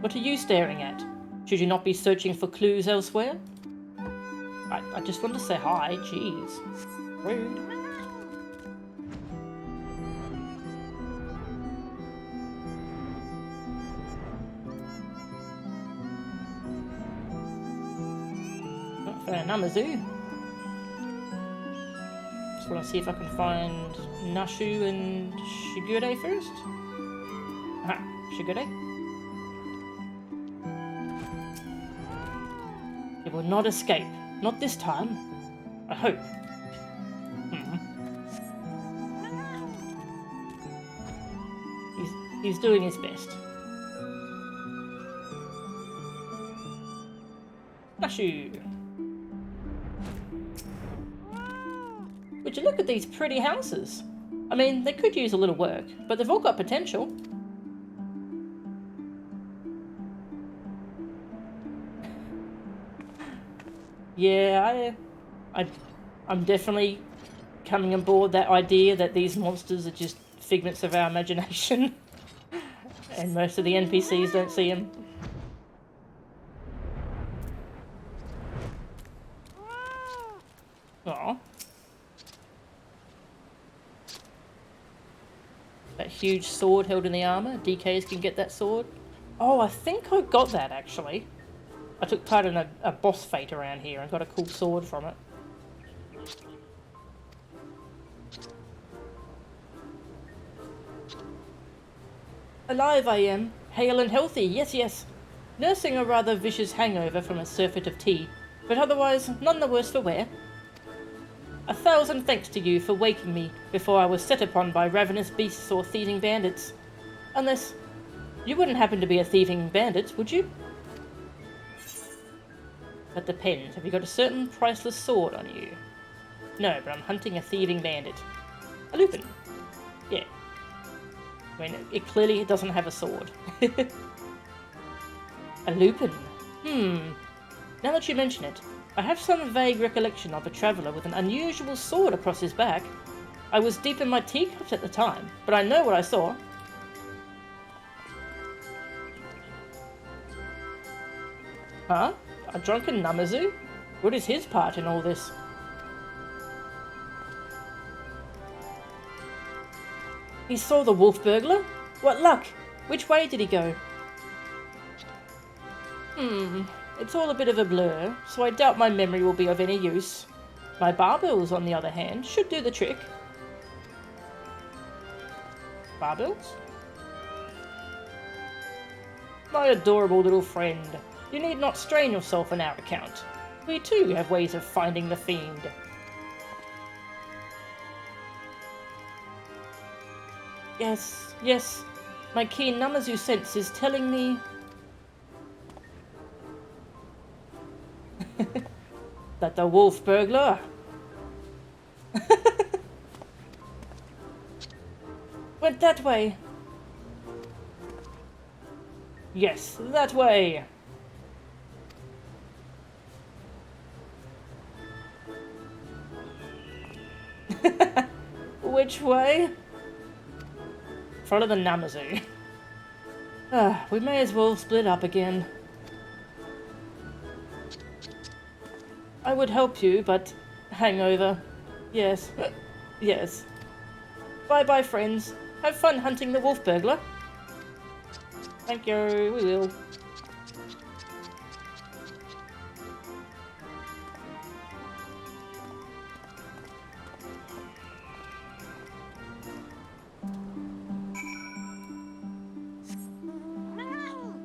What are you staring at? Should you not be searching for clues elsewhere? I just wanted to say hi, jeez. Rude. Not fair, Namazu. Just want to see if I can find Nashu and Shigure first. Aha, Shigure. It will not escape. Not this time. I hope. He's doing his best. Nashu! Would you look at these pretty houses? I mean, they could use a little work, but they've all got potential. Yeah, I'm definitely coming on board that idea that these monsters are just figments of our imagination. And most of the NPCs don't see them. Aw. That huge sword held in the armor. DKs can get that sword. Oh, I think I got that actually. I took part in a boss fight around here and got a cool sword from it. Alive I am, hale and healthy, yes, yes. Nursing a rather vicious hangover from a surfeit of tea, but otherwise none the worse for wear. 1,000 thanks to you for waking me before I was set upon by ravenous beasts or thieving bandits. Unless you wouldn't happen to be a thieving bandit, would you? That depends. Have you got a certain priceless sword on you? No, but I'm hunting a thieving bandit. A lupin. Yeah. I mean, it clearly doesn't have a sword. A lupin. Now that you mention it, I have some vague recollection of a traveller with an unusual sword across his back. I was deep in my teacups at the time, but I know what I saw. Huh? A drunken Namazu? What is his part in all this? He saw the wolf burglar? What luck! Which way did he go? It's all a bit of a blur, so I doubt my memory will be of any use. My barbells, on the other hand, should do the trick. Barbells? My adorable little friend, you need not strain yourself on our account. We too have ways of finding the fiend. Yes, yes, my keen Namazu sense is telling me... that the wolf burglar... went that way. Yes, that way. Which way? Follow the Namazu. We may as well split up again. I would help you, but hangover. Yes. Yes. Bye-bye, friends. Have fun hunting the wolf burglar. Thank you, we will.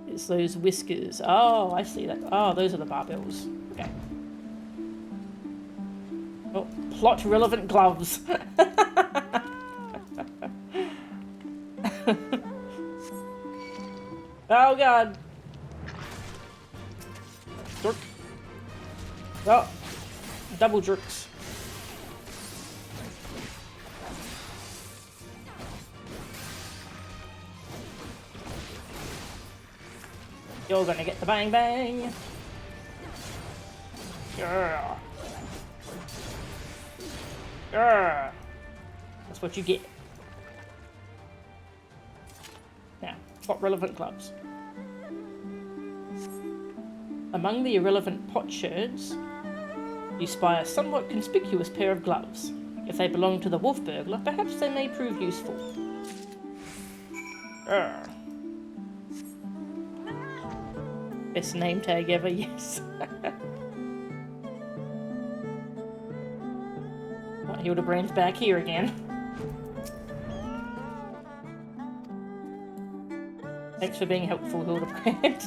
It's those whiskers. Oh, I see that. Oh, those are the barbells. Okay. Oh, plot-relevant gloves. Oh, God. Jerk. Oh, double jerks. You're gonna get the bang bang. Yeah. Yeah. That's what you get. Now, pot relevant gloves. Among the irrelevant potsherds, You spy a somewhat conspicuous pair of gloves. If they belong to the wolf burglar, perhaps they may prove useful. Urgh. Best name tag ever, yes. Hildibrand's back here again. Thanks for being helpful, Hildibrand.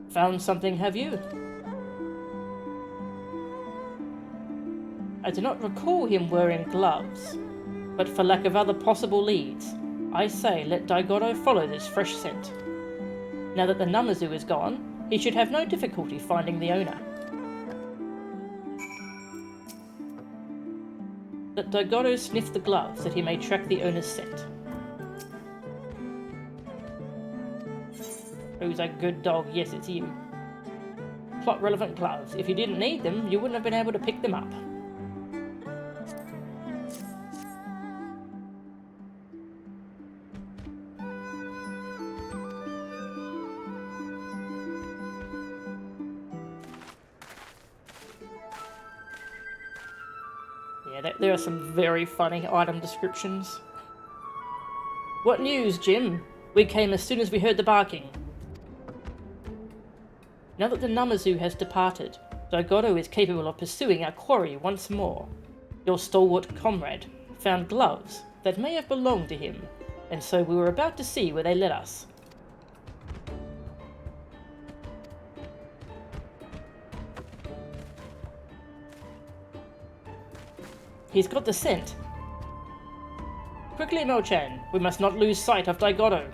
Found something, have you? I do not recall him wearing gloves, but for lack of other possible leads, I say let Daigoto follow this fresh scent. Now that the Namazu is gone, he should have no difficulty finding the owner. Let Daigoto sniff the gloves that he may track the owner's scent. Who's a good dog? Yes, it's you. Plot relevant gloves. If you didn't need them, you wouldn't have been able to pick them up. Yeah, there are some very funny item descriptions. What news, Jim? We came as soon as we heard the barking. Now that the Namazu has departed, Daigoto is capable of pursuing our quarry once more. Your stalwart comrade found gloves that may have belonged to him, and so we were about to see where they led us. He's got the scent. Quickly, Mo-chan, we must not lose sight of Daigoto.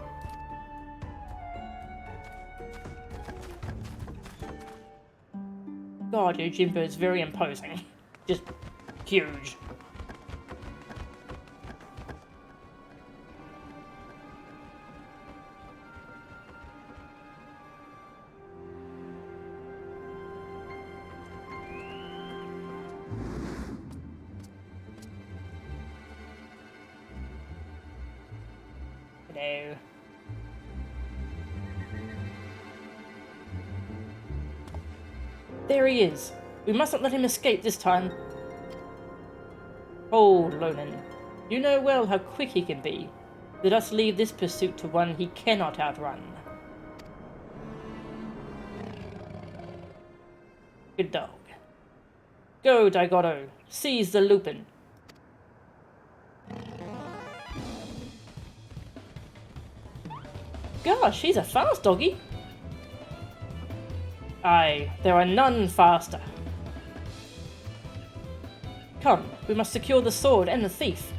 God, your Jinbo's very imposing. Just huge. Hello. There he is. We mustn't let him escape this time. Hold, Lonan. You know well how quick he can be. Let us leave this pursuit to one he cannot outrun. Good dog. Go, Daigoto. Seize the Lupin. Gosh, he's a fast doggy. Aye, there are none faster. Come, we must secure the sword and the thief.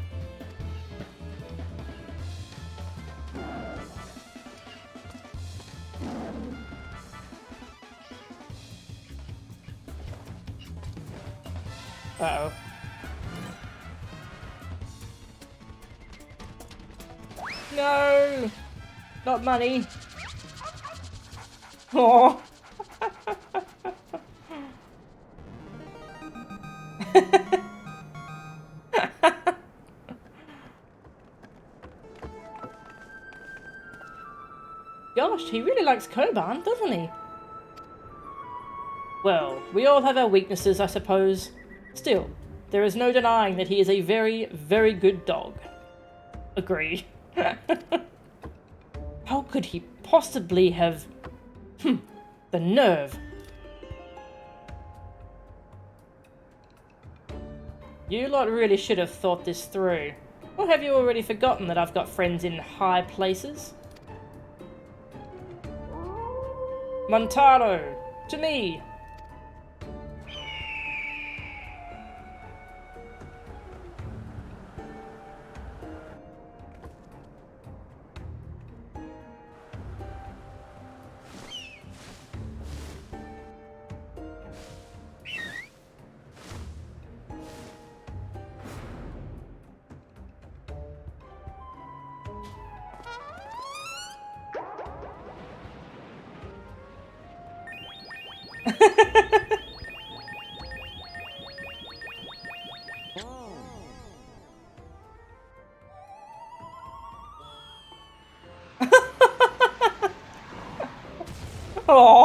Uh-oh. No! Not money. Oh. Gosh, he really likes Koban, doesn't he? Well, we all have our weaknesses, I suppose. Still, there is no denying that he is a very, very good dog. Agreed. How could he possibly have... the nerve. You lot really should have thought this through. Or have you already forgotten that I've got friends in high places? Montaro, to me! Oh.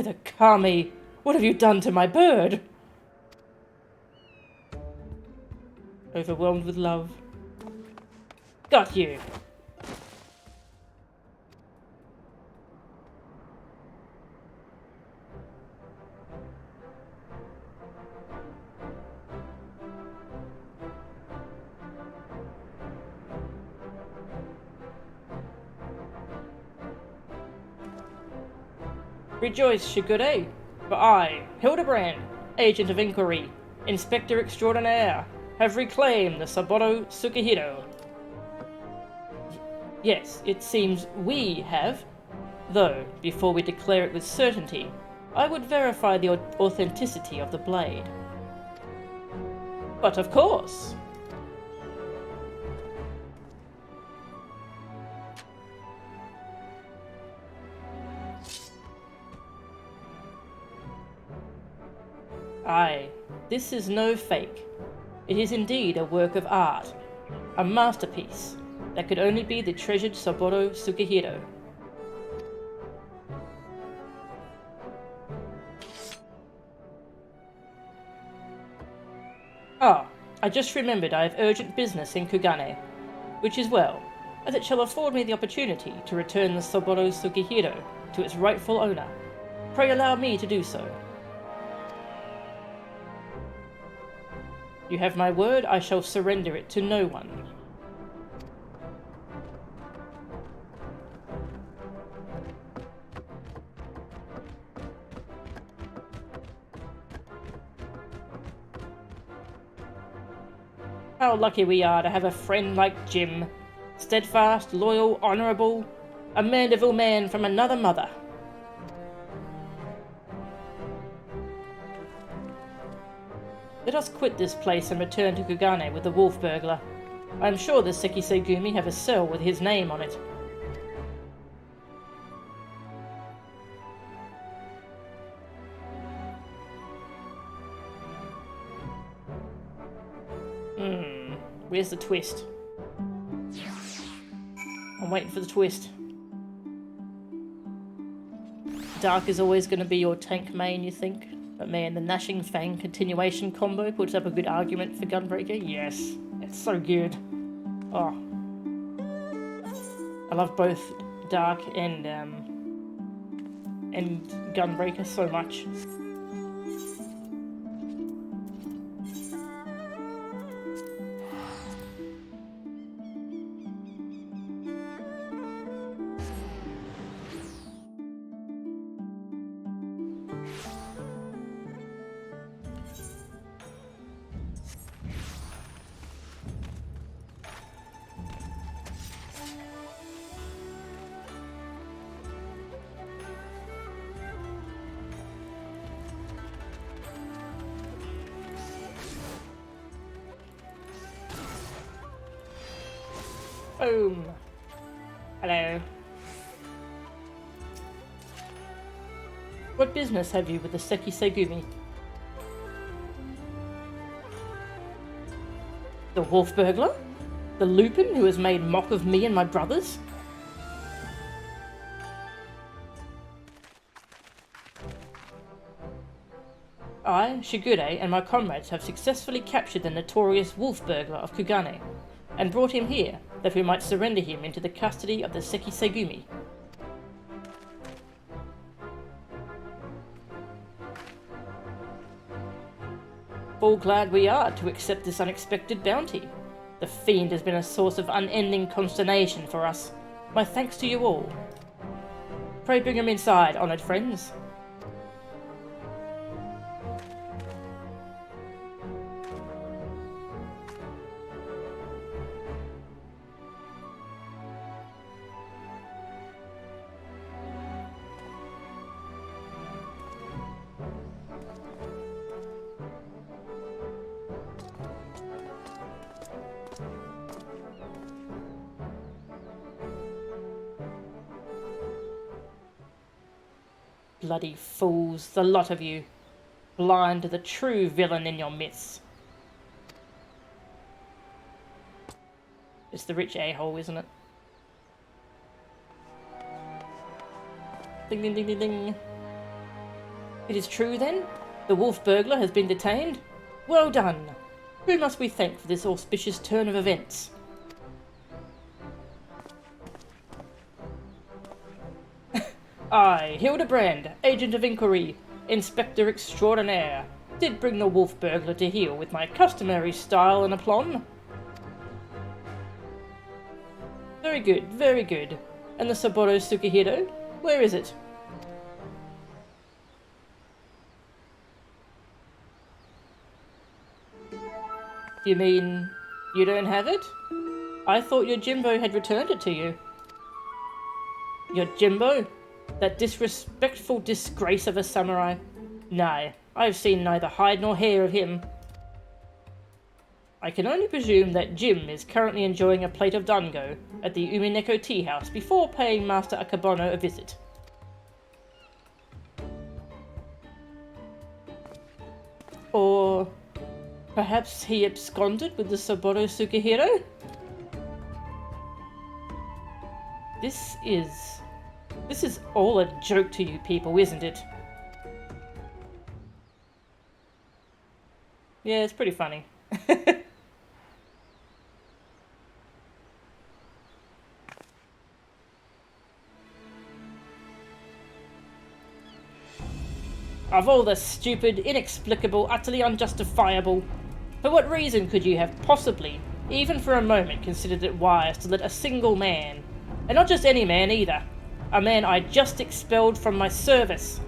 the Kami! What have you done to my bird? Overwhelmed with love. Got you! Rejoice, Shigure, for I, Hildibrand, Agent of Inquiry, Inspector Extraordinaire, have reclaimed the Saburo Tsukihiro. Yes, it seems we have, though, before we declare it with certainty, I would verify the authenticity of the blade. But of course! Aye, this is no fake. It is indeed a work of art, a masterpiece that could only be the treasured Saburo Tsukihiro. Ah, I just remembered I have urgent business in Kugane, which is well, as it shall afford me the opportunity to return the Saburo Tsukihiro to its rightful owner. Pray allow me to do so. You have my word, I shall surrender it to no one. How lucky we are to have a friend like Jim. Steadfast, loyal, honourable, a Mandeville man from another mother. Let us quit this place and return to Kugane with the wolf burglar. I am sure the Sekisegumi have a cell with his name on it. Where's the twist? I'm waiting for the twist. Dark is always going to be your tank main, you think? But man, the Gnashing Fang continuation combo puts up a good argument for Gunbreaker. Yes, it's so good. Oh, I love both Dark and Gunbreaker so much. Boom! Hello. What business have you with the Sekisegumi? The wolf burglar? The Lupin who has made mock of me and my brothers? I, Shigure, and my comrades have successfully captured the notorious wolf burglar of Kugane, and brought him here, that we might surrender him into the custody of the Sekisegumi. Full glad we are to accept this unexpected bounty. The fiend has been a source of unending consternation for us. My thanks to you all. Pray bring him inside, honoured friends. Bloody fools, the lot of you. Blind to the true villain in your midst. It's the rich a-hole, isn't it? Ding ding ding ding ding. It is true, then? The wolf burglar has been detained? Well done! Who must we thank for this auspicious turn of events? I, Hildibrand, Agent of Inquiry, Inspector Extraordinaire, did bring the wolf burglar to heel with my customary style and aplomb. Very good, very good. And the Saburo Tsukihiro? Where is it? You mean you don't have it? I thought your Jimbo had returned it to you. Your Jimbo? That disrespectful disgrace of a samurai? Nay, I have seen neither hide nor hair of him. I can only presume that Jim is currently enjoying a plate of dango at the Umineko tea house before paying Master Akebono a visit. Or perhaps he absconded with the Saburo Tsukihiro? This is all a joke to you people, isn't it? Yeah, it's pretty funny. Of all the stupid, inexplicable, utterly unjustifiable, for what reason could you have possibly, even for a moment, considered it wise to let a single man, and not just any man either, a man I just expelled from my service?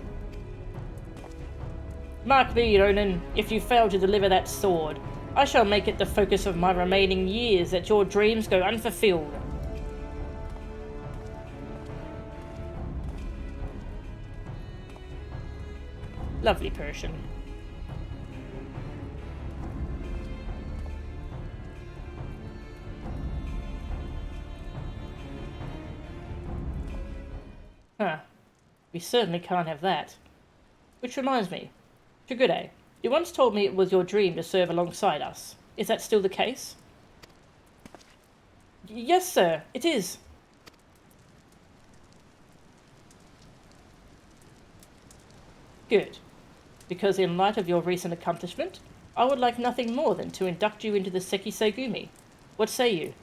Mark me, Ronin, if you fail to deliver that sword, I shall make it the focus of my remaining years that your dreams go unfulfilled. Lovely Persian. Huh. We certainly can't have that. Which reminds me, Shigure, you once told me it was your dream to serve alongside us. Is that still the case? Yes, sir, it is. Good. Because in light of your recent accomplishment, I would like nothing more than to induct you into the Seki Segumi. What say you?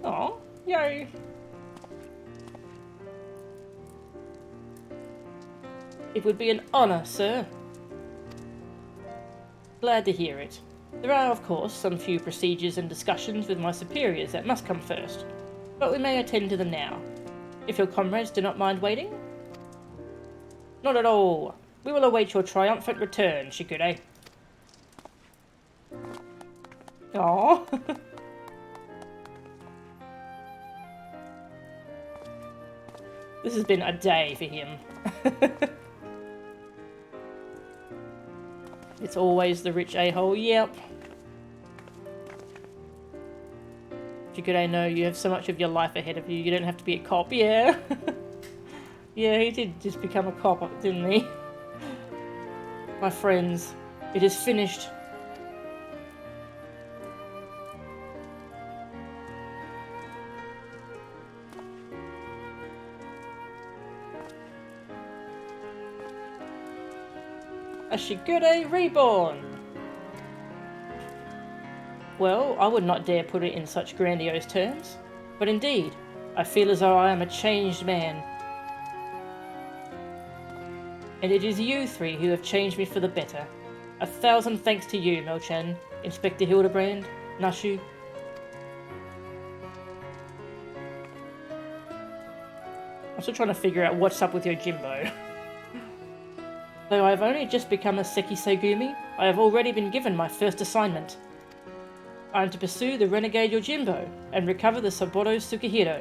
Aw, yay. It would be an honour, sir. Glad to hear it. There are, of course, some few procedures and discussions with my superiors that must come first, but we may attend to them now. If your comrades do not mind waiting? Not at all. We will await your triumphant return, Shigure. Aww. This has been a day for him. It's always the rich a-hole, yep. Shigure, no, you have so much of your life ahead of you, you don't have to be a cop, yeah. Yeah, he did just become a cop, didn't he? My friends, it is finished. A Shigure reborn! Well, I would not dare put it in such grandiose terms, but indeed, I feel as though I am a changed man. And it is you three who have changed me for the better. 1,000 thanks to you, Mel-chan, Inspector Hildibrand, Nashu. I'm still trying to figure out what's up with your Jimbo. Though I have only just become a Seki Segumi, I have already been given my first assignment. I am to pursue the renegade Yojimbo and recover the Saburo Tsukihiro.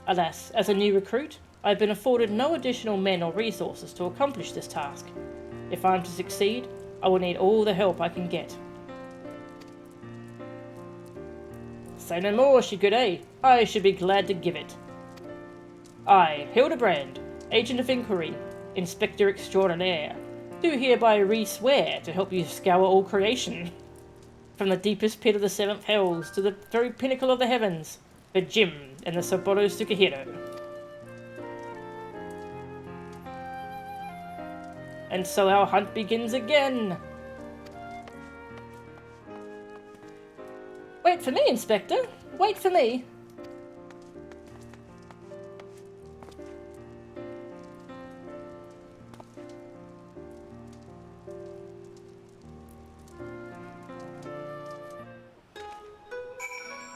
Alas, as a new recruit, I have been afforded no additional men or resources to accomplish this task. If I am to succeed, I will need all the help I can get. Say no more, Shigure. I should be glad to give it. I, Hildibrand, Agent of Inquiry, Inspector Extraordinaire, do hereby re-swear to help you scour all creation, from the deepest pit of the seventh hells to the very pinnacle of the heavens, for Jim and the Saburo Tsukihiro. And so our hunt begins again. Wait for me, Inspector. Wait for me.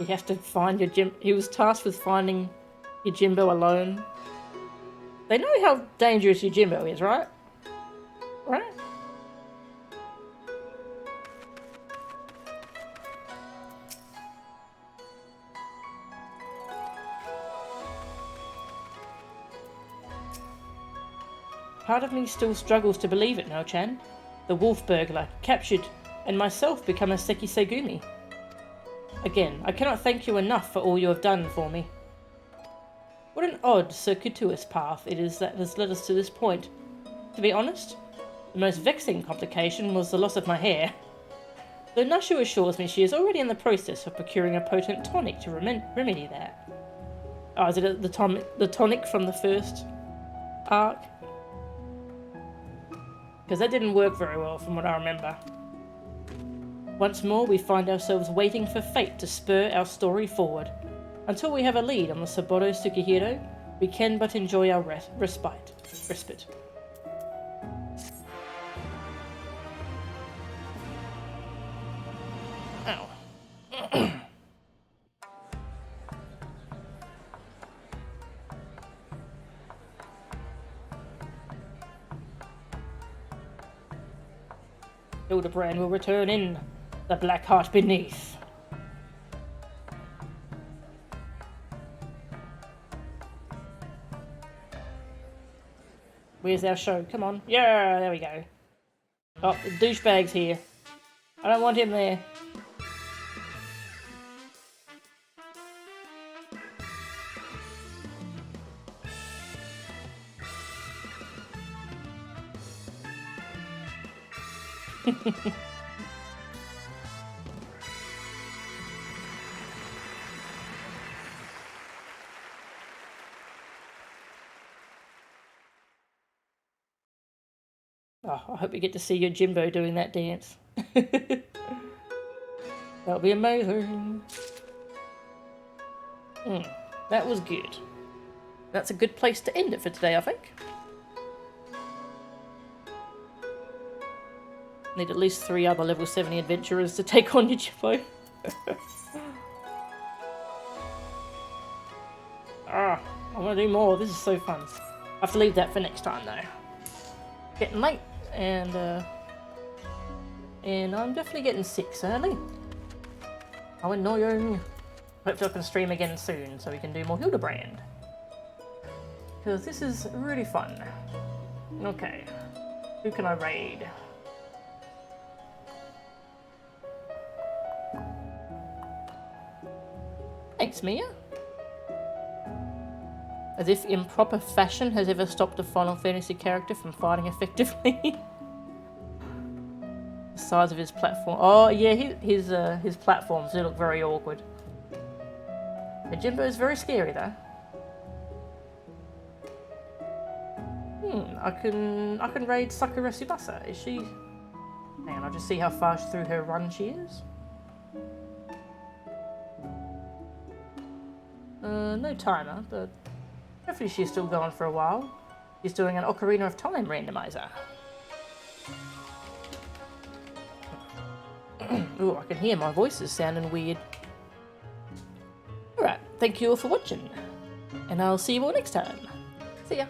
You have to find your Jim. He was tasked with finding Yojimbo alone. They know how dangerous Yojimbo is, right? Right? Part of me still struggles to believe it, No-chan. The wolf burglar, captured, and myself become a Seki Segumi. Again, I cannot thank you enough for all you have done for me. What an odd, circuitous path it is that has led us to this point. To be honest, the most vexing complication was the loss of my hair. Though Nashu assures me she is already in the process of procuring a potent tonic to remedy that. Oh, is it the tonic from the first arc? Because that didn't work very well from what I remember. Once more, we find ourselves waiting for fate to spur our story forward. Until we have a lead on the Saburo Tsukihiro, we can but enjoy our respite. Ow. Hildibrand will return in the black heart beneath. Where's our show? Come on. Yeah, there we go. Oh, the douchebag's here. I don't want him there. Oh, I hope we get to see Yojimbo doing that dance. That'll be amazing. That was good. That's a good place to end it for today, I think. Need at least 3 other level 70 adventurers to take on Yojimbo. I want to do more. This is so fun. I have to leave that for next time, though. Getting late, and I'm definitely getting sick early. How annoying. Hopefully I can stream again soon so we can do more Hildibrand. Because this is really fun. Okay. Who can I raid? Thanks, Mia. As if improper fashion has ever stopped a Final Fantasy character from fighting effectively. The size of his platform. Oh yeah, his platforms do look very awkward. Yojimbo is very scary though. I can raid Sakura Tsubasa. Is she? Hang on, I'll just see how far through her run she is. No timer, but hopefully she's still going for a while. She's doing an Ocarina of Time randomizer. Ooh, I can hear my voice is sounding weird. Alright, thank you all for watching, and I'll see you all next time. See ya.